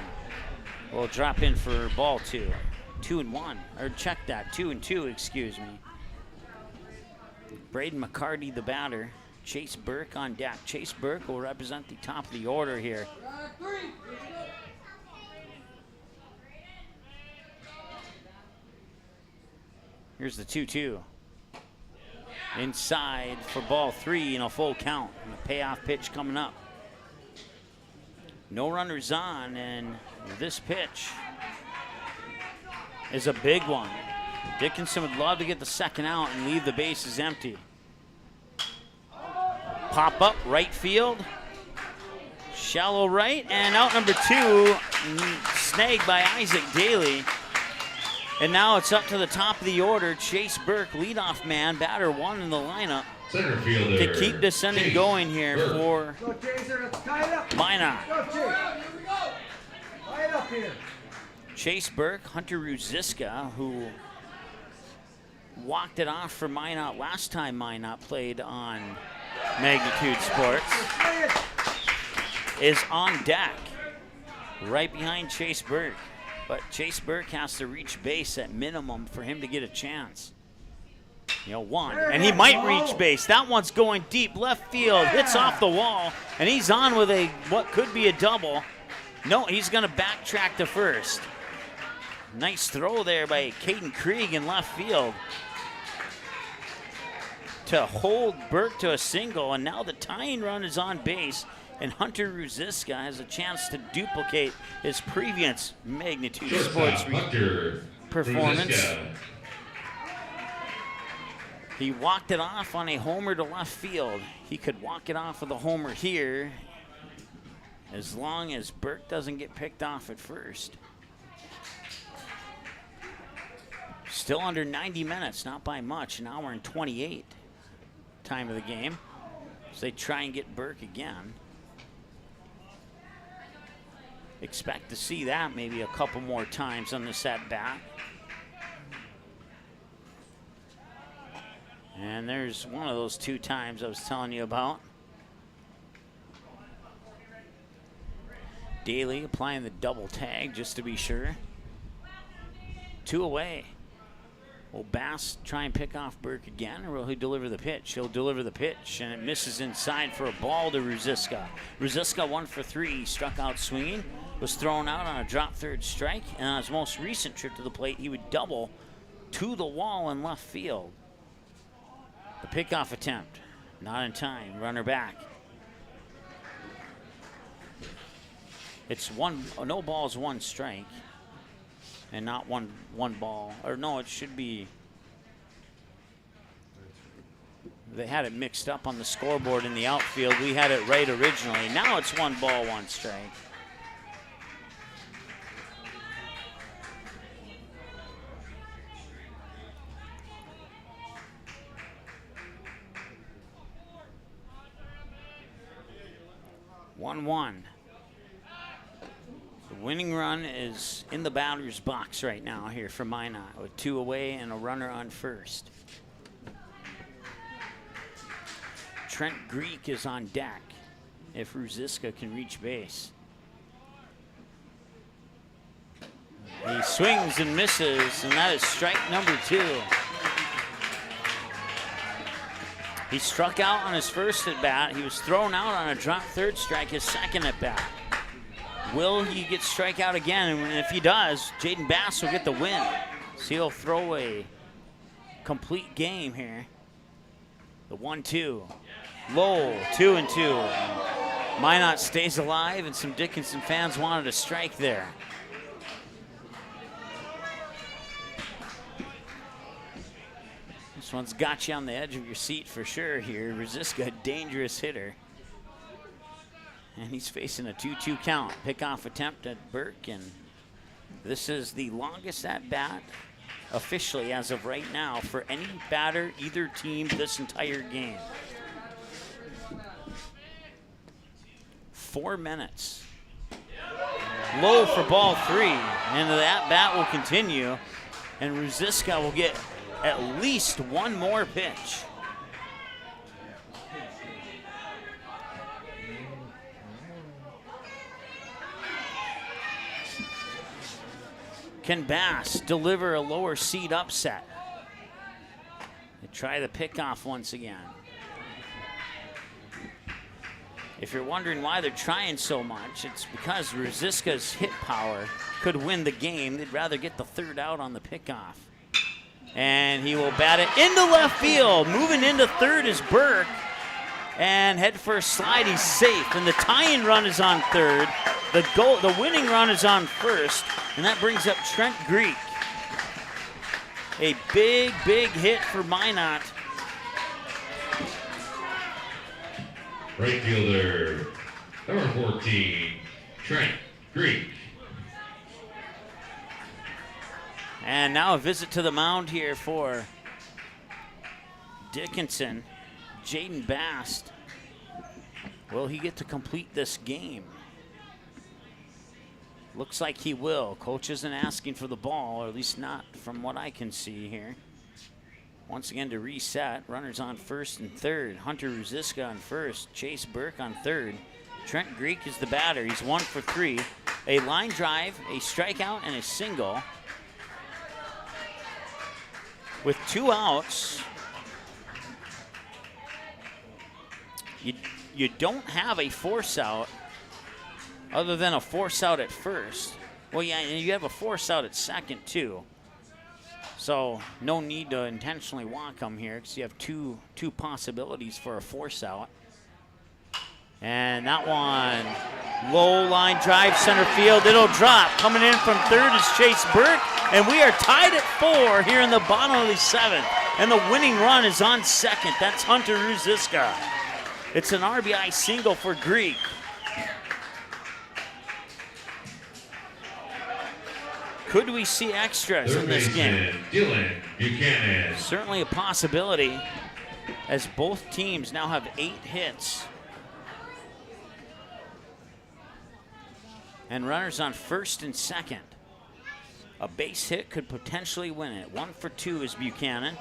will drop in for ball 2. 2-1. Or check that. 2-2, excuse me. Braden McCarty, the batter. Chase Burke on deck. Chase Burke will represent the top of the order here. Here's the 2-2. Inside for ball 3 and a full count. And a payoff pitch coming up. No runners on, and this pitch is a big one. Dickinson would love to get the second out and leave the bases empty. Pop up, right field. Shallow right, and out number 2, snagged by Isaac Daly. And now it's up to the top of the order. Chase Burke, leadoff man, batter 1 in the lineup. Center fielder. To keep this inning going here for Minot. Chase Burke, Hunter Ruziska, who walked it off for Minot last time Minot played on Magnitude Sports, is on deck right behind Chase Burke. But Chase Burke has to reach base at minimum for him to get a chance. You know, 1, and he might reach base. That one's going deep left field, hits off the wall, and he's on with a what could be a double. No, he's going to backtrack to first. Nice throw there by Caden Krieg in left field to hold Burke to a single, and now the tying run is on base, and Hunter Ruziska has a chance to duplicate his previous Magnitude Sports performance. Ruziska. He walked it off on a homer to left field. He could walk it off with a homer here as long as Burke doesn't get picked off at first. Still under 90 minutes, not by much, an hour and 28 time of the game. So they try and get Burke again. Expect to see that maybe a couple more times on this at bat. And there's one of those 2 times I was telling you about. Daly applying the double tag just to be sure. 2 away. Will Bass try and pick off Burke again, or will he deliver the pitch? He'll deliver the pitch, and it misses inside for a ball to Ruziska. Ruziska 1 for 3. He struck out swinging, was thrown out on a drop third strike, and on his most recent trip to the plate, he would double to the wall in left field. The pickoff attempt, not in time. Runner back. It's no balls, 1 strike, and not one ball. Or no, it should be. They had it mixed up on the scoreboard in the outfield. We had it right originally. Now it's 1 ball, 1 strike. One. The winning run is in the batter's box right now here for Minot with 2 away and a runner on first. Trent Greek is on deck if Ruziska can reach base. He swings and misses, and that is strike number 2. He struck out on his first at bat. He was thrown out on a drop third strike, his second at bat. Will he get strikeout again? And if he does, Jaden Bass will get the win. So he'll throw a complete game here. The 1-2. Low, 2-2. Minot stays alive, and some Dickinson fans wanted a strike there. This one's got you on the edge of your seat for sure here. Ruziska, dangerous hitter. And he's facing a 2-2 count. Pickoff attempt at Burke, and this is the longest at bat officially as of right now for any batter, either team, this entire game. 4 minutes. Low for ball 3, and the at bat will continue, and Ruziska will get at least 1 more pitch. Can Bass deliver a lower seed upset? They try the pickoff once again. If you're wondering why they're trying so much, it's because Ruziska's hit power could win the game. They'd rather get the 3rd out on the pickoff. And he will bat it into left field. Moving into 3rd is Burke. And head first slide, he's safe. And the tying run is on 3rd. The winning run is on 1st. And that brings up Trent Greek. A big hit for Minot. Right fielder, number 14, Trent Greek. And now a visit to the mound here for Dickinson. Jaden Bass. Will he get to complete this game? Looks like he will. Coach isn't asking for the ball, or at least not from what I can see here. Once again to reset. Runners on 1st and 3rd. Hunter Ruziska on 1st. Chase Burke on 3rd. Trent Greek is the batter. He's 1 for 3. A line drive, a strikeout, and a single. With 2 outs, you don't have a force out other than a force out at first. Well, yeah, you have a force out at second, too. So no need to intentionally walk him here because you have two possibilities for a force out. And that one, low line drive center field. It'll drop. Coming in from 3rd is Chase Burke. And we are tied at 4 here in the bottom of the 7th. And the winning run is on 2nd. That's Hunter Ruziska. It's an RBI single for Greek. Could we see extras in this game? Dylan Buchanan. Certainly a possibility, as both teams now have 8 hits. And runners on first and second. A base hit could potentially win it. 1 for 2 is Buchanan.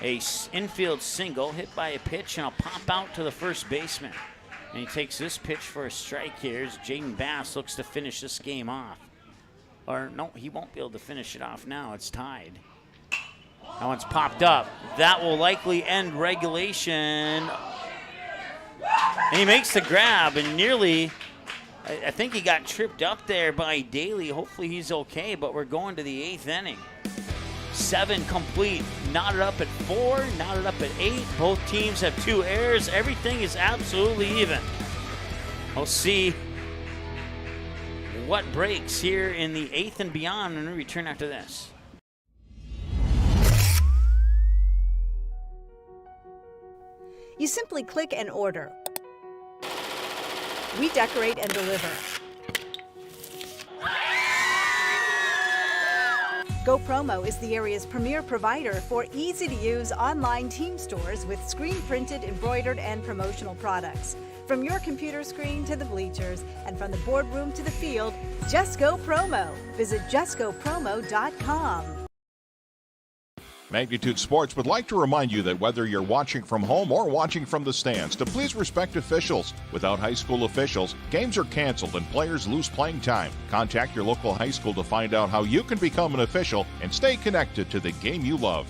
A infield single hit by a pitch and a pop out to the first baseman. And he takes this pitch for a strike here as Jaden Bass looks to finish this game off. Or no, he won't be able to finish it off now. It's tied. That one's popped up. That will likely end regulation. And he makes the grab and nearly, I think he got tripped up there by Daly. Hopefully he's okay, but we're going to the 8th inning. 7 complete, knotted up at 4, knotted up at 8. Both teams have 2 errors. Everything is absolutely even. We'll see what breaks here in the 8th and beyond when we return after this. You simply click and order. We decorate and deliver. GoPromo is the area's premier provider for easy-to-use online team stores with screen-printed, embroidered, and promotional products. From your computer screen to the bleachers, and from the boardroom to the field, just go promo. Visit justgopromo.com. Magnitude Sports would like to remind you that whether you're watching from home or watching from the stands, to please respect officials. Without high school officials, games are canceled and players lose playing time. Contact your local high school to find out how you can become an official and stay connected to the game you love.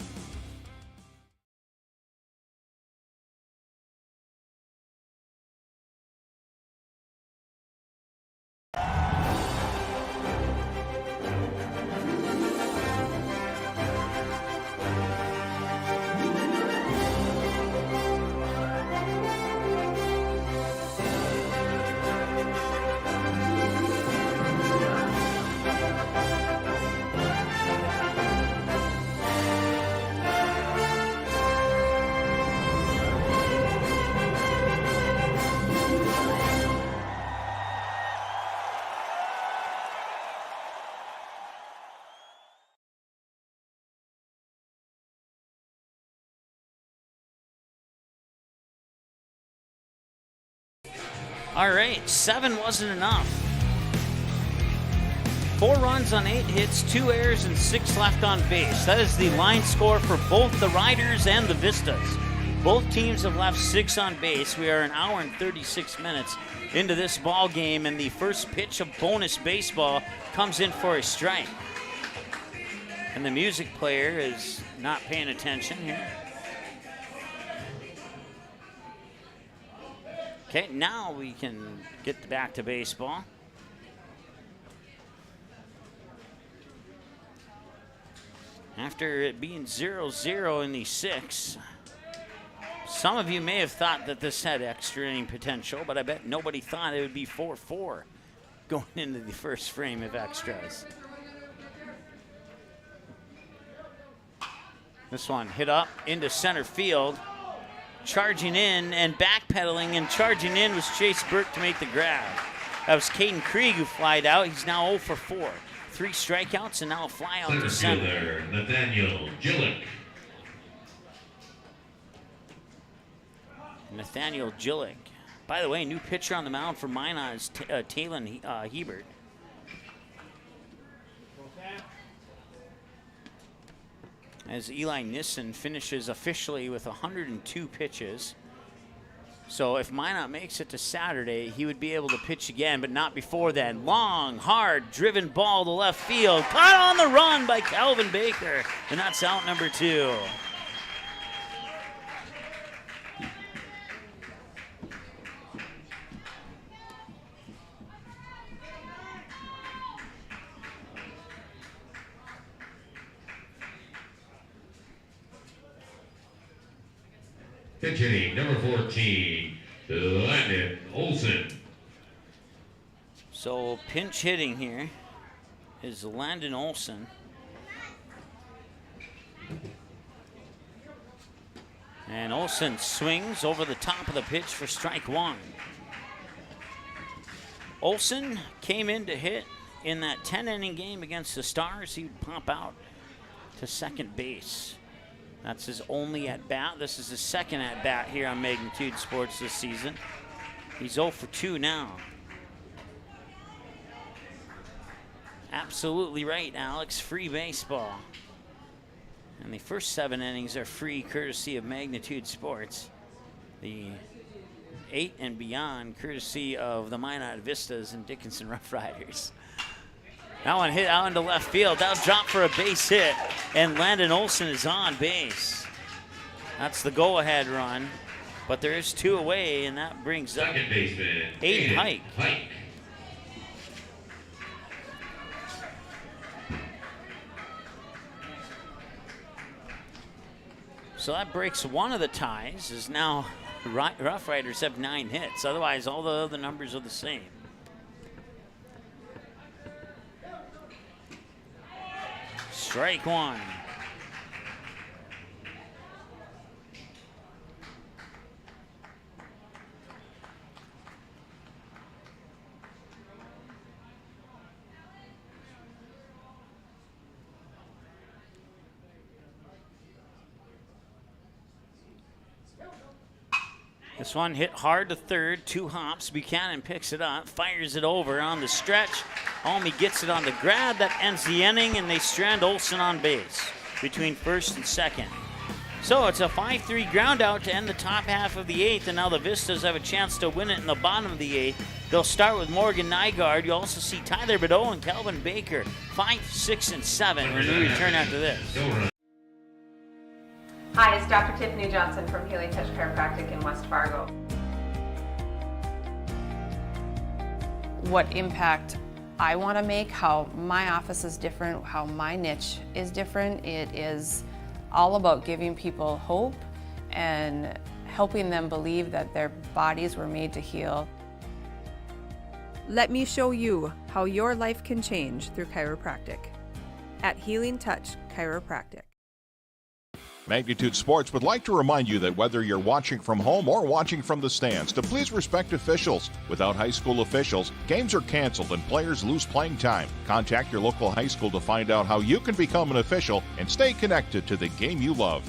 All right, 7 wasn't enough. 4 runs on 8 hits, 2 errors, and 6 left on base. That is the line score for both the Riders and the Vistas. Both teams have left 6 on base. We are an hour and 36 minutes into this ball game, and the first pitch of bonus baseball comes in for a strike. And the music player is not paying attention here. Okay, now we can get back to baseball. After it being 0-0 in the 6th, some of you may have thought that this had extra inning potential, but I bet nobody thought it would be 4-4 going into the first frame of extras. This one hit up into center field. Charging in and backpedaling and charging in was Chase Burke to make the grab. That was Caden Krieg who flied out. He's now 0 for 4. 3 strikeouts and now a fly out to center. Nathaniel Gillick. Nathaniel Gillick. By the way, new pitcher on the mound for Minot is Talon Hebert. As Eli Nissen finishes officially with 102 pitches. So if Minot makes it to Saturday, he would be able to pitch again, but not before then. Long, hard, driven ball to left field. Caught on the run by Calvin Baker, and that's out number 2. Pitch hitting, number 14, Landon Olson. So pinch hitting here is Landon Olson. And Olson swings over the top of the pitch for strike 1. Olson came in to hit in that 10-inning game against the Stars, he would pop out to second base. That's his only at-bat. This is his second at-bat here on Magnitude Sports this season. He's 0 for 2 now. Absolutely right, Alex. Free baseball. And the first 7 innings are free, courtesy of Magnitude Sports. The 8 and beyond, courtesy of the Minot Vistas and Dickinson Roughriders. That one hit out into left field. That'll drop for a base hit, and Landon Olson is on base. That's the go-ahead run, but there is 2 away, and that brings up Second baseman, Aiden Hike. So that breaks one of the ties, as now Rough Riders have 9 hits. Otherwise, all the other numbers are the same. Strike one. This one hit hard to third, 2 hops. Buchanan picks it up, fires it over on the stretch. Almy gets it on the grab. That ends the inning, and they strand Olson on base between first and second. So it's a 5-3 ground out to end the top half of the 8th, and now the Vistas have a chance to win it in the bottom of the 8th. They'll start with Morgan Nygaard. You also see Tyler Bedot and Calvin Baker, 5, 6, and 7 when we return after this. Hi, it's Dr. Tiffany Johnson from Healing Touch Chiropractic in West Fargo. What impact I want to make, how my office is different, how my niche is different. It is all about giving people hope and helping them believe that their bodies were made to heal. Let me show you how your life can change through chiropractic at Healing Touch Chiropractic. Magnitude Sports would like to remind you that whether you're watching from home or watching from the stands, to please respect officials. Without high school officials, games are canceled and players lose playing time. Contact your local high school to find out how you can become an official and stay connected to the game you love.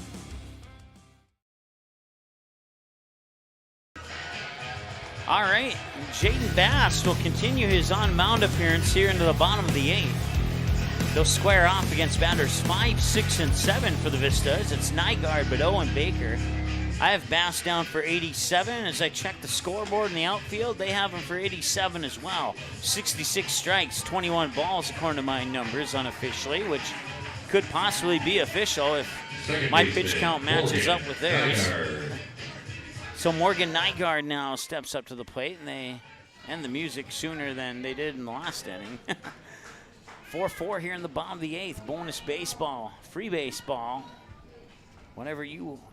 All right, Jaden Bass will continue his on-mound appearance here into the bottom of the 8th. They'll square off against batters 5, 6, and 7 for the Vistas. It's Nygaard, Bedot, and Baker. I have Bass down for 87. As I check the scoreboard in the outfield, they have him for 87 as well. 66 strikes, 21 balls according to my numbers unofficially, which could possibly be official if my pitch count matches up with theirs. So Morgan Nygaard now steps up to the plate, and they end the music sooner than they did in the last inning. 4-4 here in the bottom of the 8th. Bonus baseball, free baseball, whatever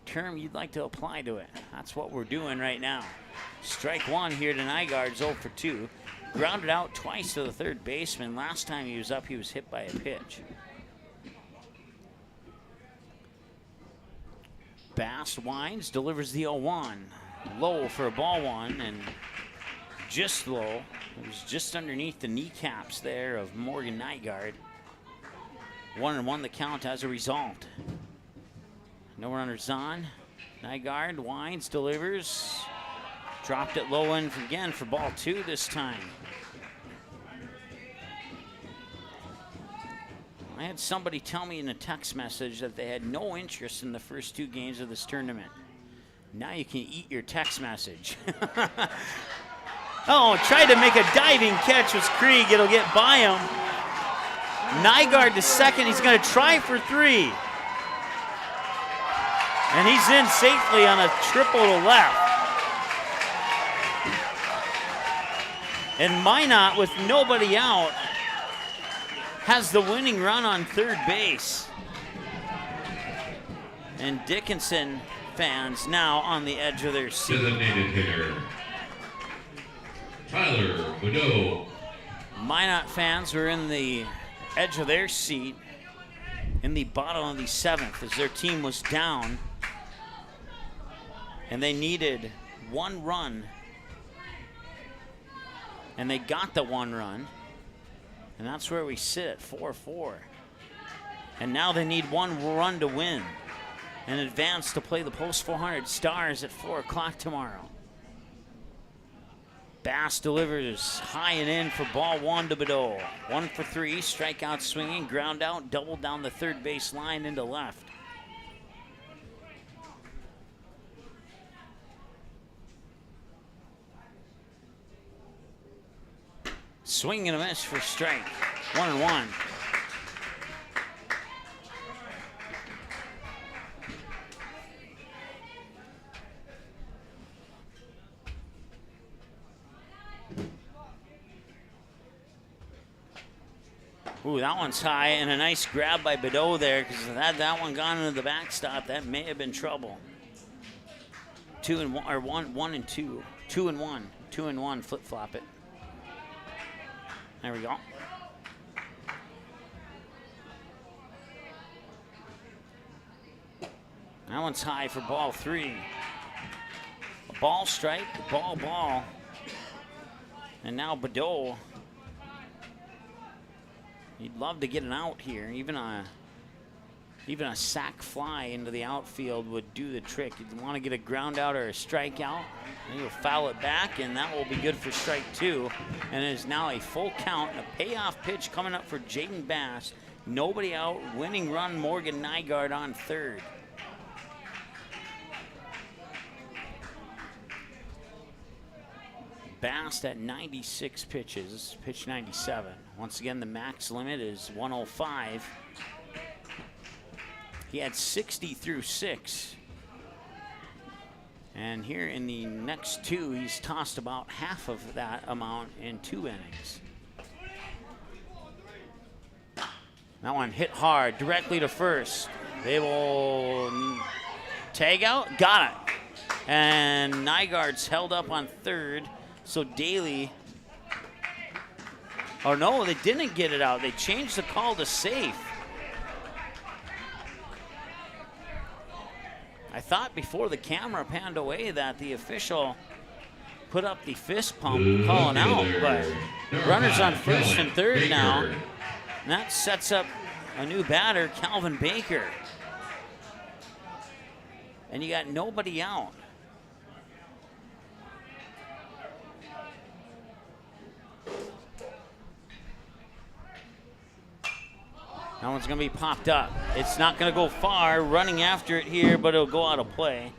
term you'd like to apply to it. That's what we're doing right now. Strike one here to Nygaard, 0 for 2. Grounded out twice to the third baseman. Last time he was up, he was hit by a pitch. Bass winds, delivers the 0-1. Low for a ball one, and just low. It was just underneath the kneecaps there of Morgan Nygaard. 1-1 the count as a result. No runners on. Nygaard winds, delivers. Dropped it low end again for ball 2 this time. I had somebody tell me in a text message that they had no interest in the first 2 games of this tournament. Now you can eat your text message. Oh, tried to make a diving catch with Krieg. It'll get by him. Nygaard to second. He's going to try for 3. And he's in safely on a triple to left. And Minot, with nobody out, has the winning run on third base. And Dickinson fans now on the edge of their seat. Designated hitter, Tyler Bedot. Minot fans were in the edge of their seat in the bottom of the 7th as their team was down. And they needed 1 run. And they got the 1 run. And that's where we sit at 4-4. And now they need one run to win and advance to play the Post 400 Stars at 4 o'clock tomorrow. Bass delivers high and in for ball 1 to Bedeau. 1 for 3, strikeout swinging, ground out, double down the third base line into left. Swing and a miss for strike. 1-1. Ooh, that one's high, and a nice grab by Bedeau there, because had that one gone into the backstop, that may have been trouble. 2-1, or 1-2. 2-1. 2-1, flip-flop it. There we go. That one's high for ball 3. A ball strike, ball. And now Bedeau. You'd love to get an out here. Even a sac fly into the outfield would do the trick. You'd want to get a ground out or a strikeout. And you'll foul it back, and that will be good for strike 2. And it is now a full count, a payoff pitch coming up for Jaden Bass. Nobody out, winning run Morgan Nygaard on third. Bass at 96 pitches, pitch 97. Once again, the max limit is 105. He had 60 through 6. And here in the next 2, he's tossed about half of that amount in 2 innings. That one hit hard, directly to first. They will tag out, got it. And Nygaard's held up on third. So Daly, oh no, they didn't get it out. They changed the call to safe. I thought before the camera panned away that the official put up the fist pump calling out, but runners on first and third now. And that sets up a new batter, Calvin Baker. And you got nobody out. That one's going to be popped up. It's not going to go far, running after it here, but it'll go out of play.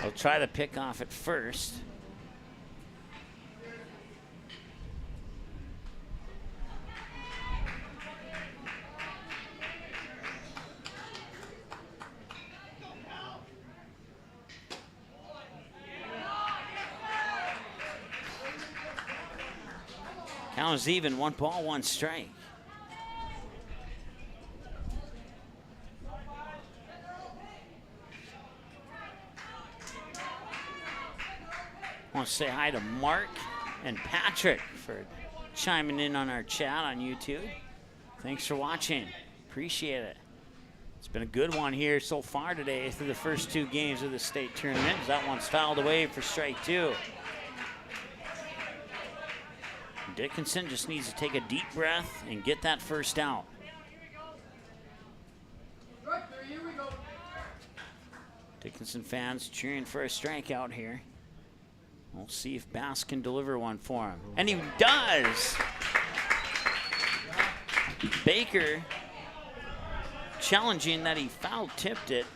They'll try to pick off at first. Count is even, 1 ball, 1 strike. I want to say hi to Mark and Patrick for chiming in on our chat on YouTube. Thanks for watching. Appreciate it. It's been a good one here so far today through the first 2 games of the state tournament. That one's fouled away for strike 2. Dickinson just needs to take a deep breath and get that first out. Dickinson fans cheering for a strikeout here. We'll see if Bass can deliver one for him. And he does! Baker challenging that he foul-tipped it.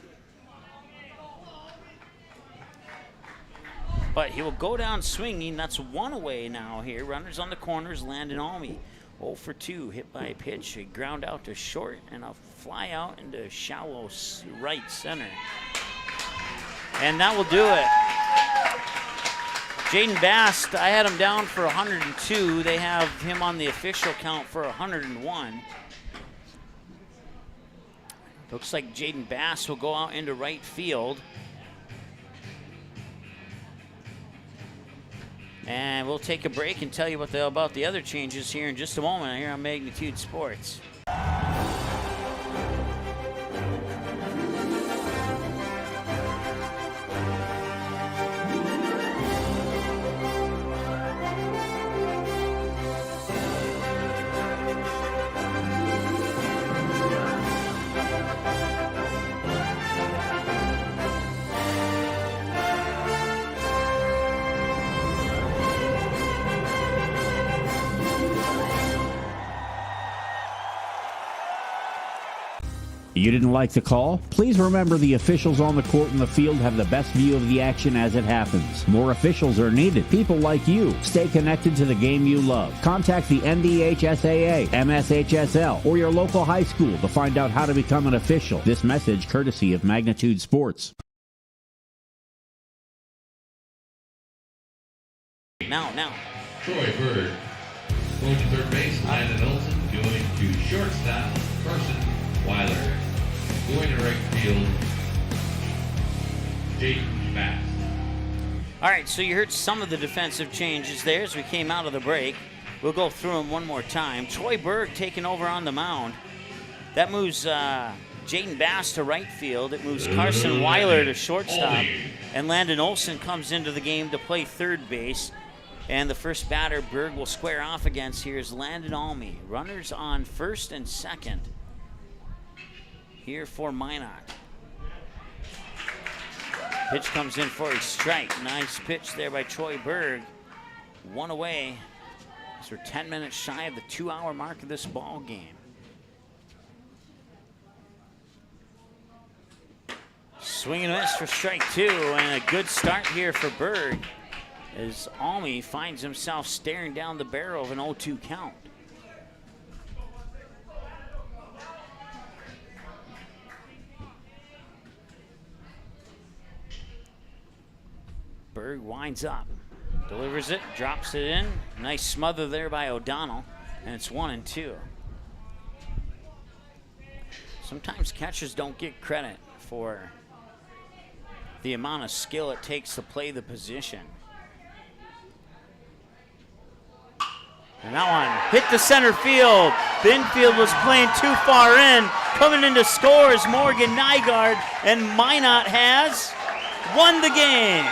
But he will go down swinging. That's 1 away now here. Runners on the corners, Landon Almy. 0 for 2, hit by a pitch. A ground out to short and a fly out into shallow right center. And that will do it. Jaden Bass, I had him down for 102. They have him on the official count for 101. Looks like Jaden Bass will go out into right field. And we'll take a break and tell you about the other changes here in just a moment here on Magnitude Sports. You didn't like the call? Please remember the officials on the court and the field have the best view of the action as it happens. More officials are needed. People like you. Stay connected to the game you love. Contact the NDHSAA, MSHSL, or your local high school to find out how to become an official. This message courtesy of Magnitude Sports. Now. Troy Bird. Going to third base, Landon Olson. Going to shortstop, Carson Weiler. Going to right field, Jaden Bass. All right, so you heard some of the defensive changes there as we came out of the break. We'll go through them one more time. Troy Berg taking over on the mound. That moves Jaden Bass to right field. It moves Carson Weiler to shortstop. And Landon Olson comes into the game to play third base. And the first batter Berg will square off against here is Landon Almy. Runners on first and second here for Minot. Pitch comes in for a strike. Nice pitch there by Troy Berg. One away. So we're 10 minutes shy of the 2-hour mark of this ball game. Swing and miss for strike two, and a good start here for Berg as Almy finds himself staring down the barrel of an 0-2 count. Berg winds up, delivers it, drops it in. Nice smother there by O'Donnell, and it's 1-2. Sometimes catchers don't get credit for the amount of skill it takes to play the position. And that one hit the center field. The infield was playing too far in. Coming in to score is Morgan Nygaard, and Minot has won the game.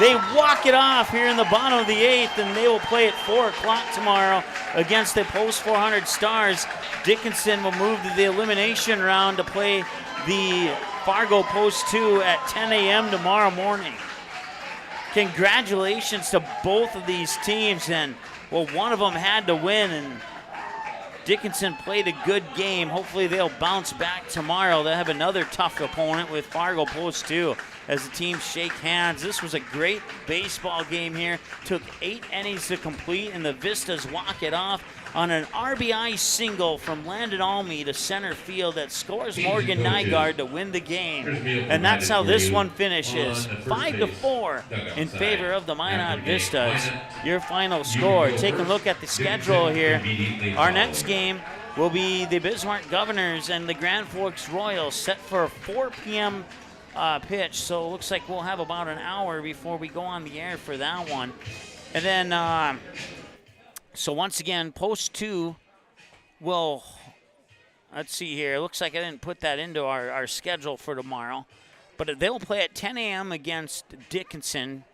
They walk it off here in the bottom of the 8th, and they will play at 4 o'clock tomorrow against the Post 400 Stars. Dickinson will move to the elimination round to play the Fargo Post 2 at 10 a.m. tomorrow morning. Congratulations to both of these teams, and well, one of them had to win, and Dickinson played a good game. Hopefully they'll bounce back tomorrow. They'll have another tough opponent with Fargo Post 2 as the teams shake hands. This was a great baseball game here. Took 8 innings to complete, and the Vistas walk it off on an RBI single from Landon Almy to center field that scores Morgan Nygaard to win the game. And that's how this one finishes. 5-4 in favor of the Minot Vistas. Your final score. Take a look at the schedule here. Our next game will be the Bismarck Governors and the Grand Forks Royals, set for a 4 p.m. Pitch. So it looks like we'll have about an hour before we go on the air for that one. And then so once again, Post 2 will, let's see here. It looks like I didn't put that into our schedule for tomorrow. But they'll play at 10 a.m. against Dickinson.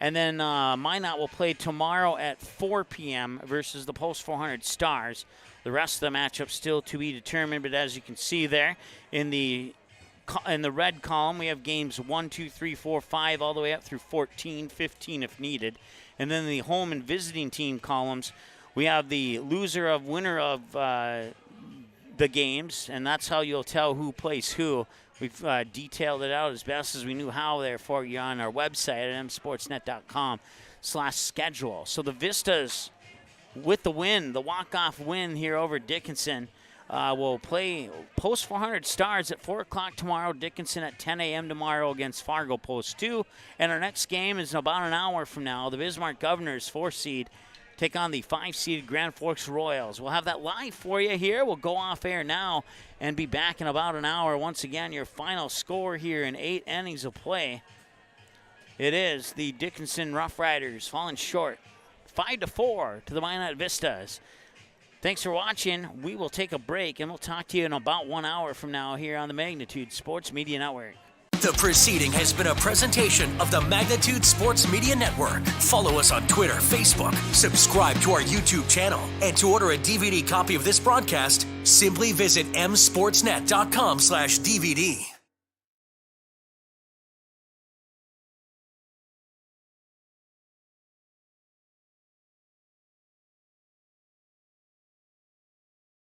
And then Minot will play tomorrow at 4 p.m. versus the Post 400 Stars. The rest of the matchup still to be determined. But as you can see there in the red column, we have games 1, 2, 3, 4, 5, all the way up through 14, 15 if needed. And then the home and visiting team columns, we have the winner of the games, and that's how you'll tell who plays who. We've detailed it out as best as we knew how there for you on our website at msportsnet.com/schedule. So the Vistas, with the win, the walk-off win here over Dickinson, will play Post 400 Stars at 4 o'clock tomorrow, Dickinson at 10 a.m. tomorrow against Fargo Post 2. And our next game is about an hour from now. The Bismarck Governors, 4 seed, take on the 5-seeded Grand Forks Royals. We'll have that live for you here. We'll go off air now and be back in about an hour. Once again, your final score here in 8 innings of play. It is the Dickinson Roughriders falling short 5-4 to the Minot Vistas. Thanks for watching. We will take a break, and we'll talk to you in about 1 hour from now here on the Magnitude Sports Media Network. The proceeding has been a presentation of the Magnitude Sports Media Network. Follow us on Twitter, Facebook, subscribe to our YouTube channel, and to order a DVD copy of this broadcast, simply visit msportsnet.com/DVD.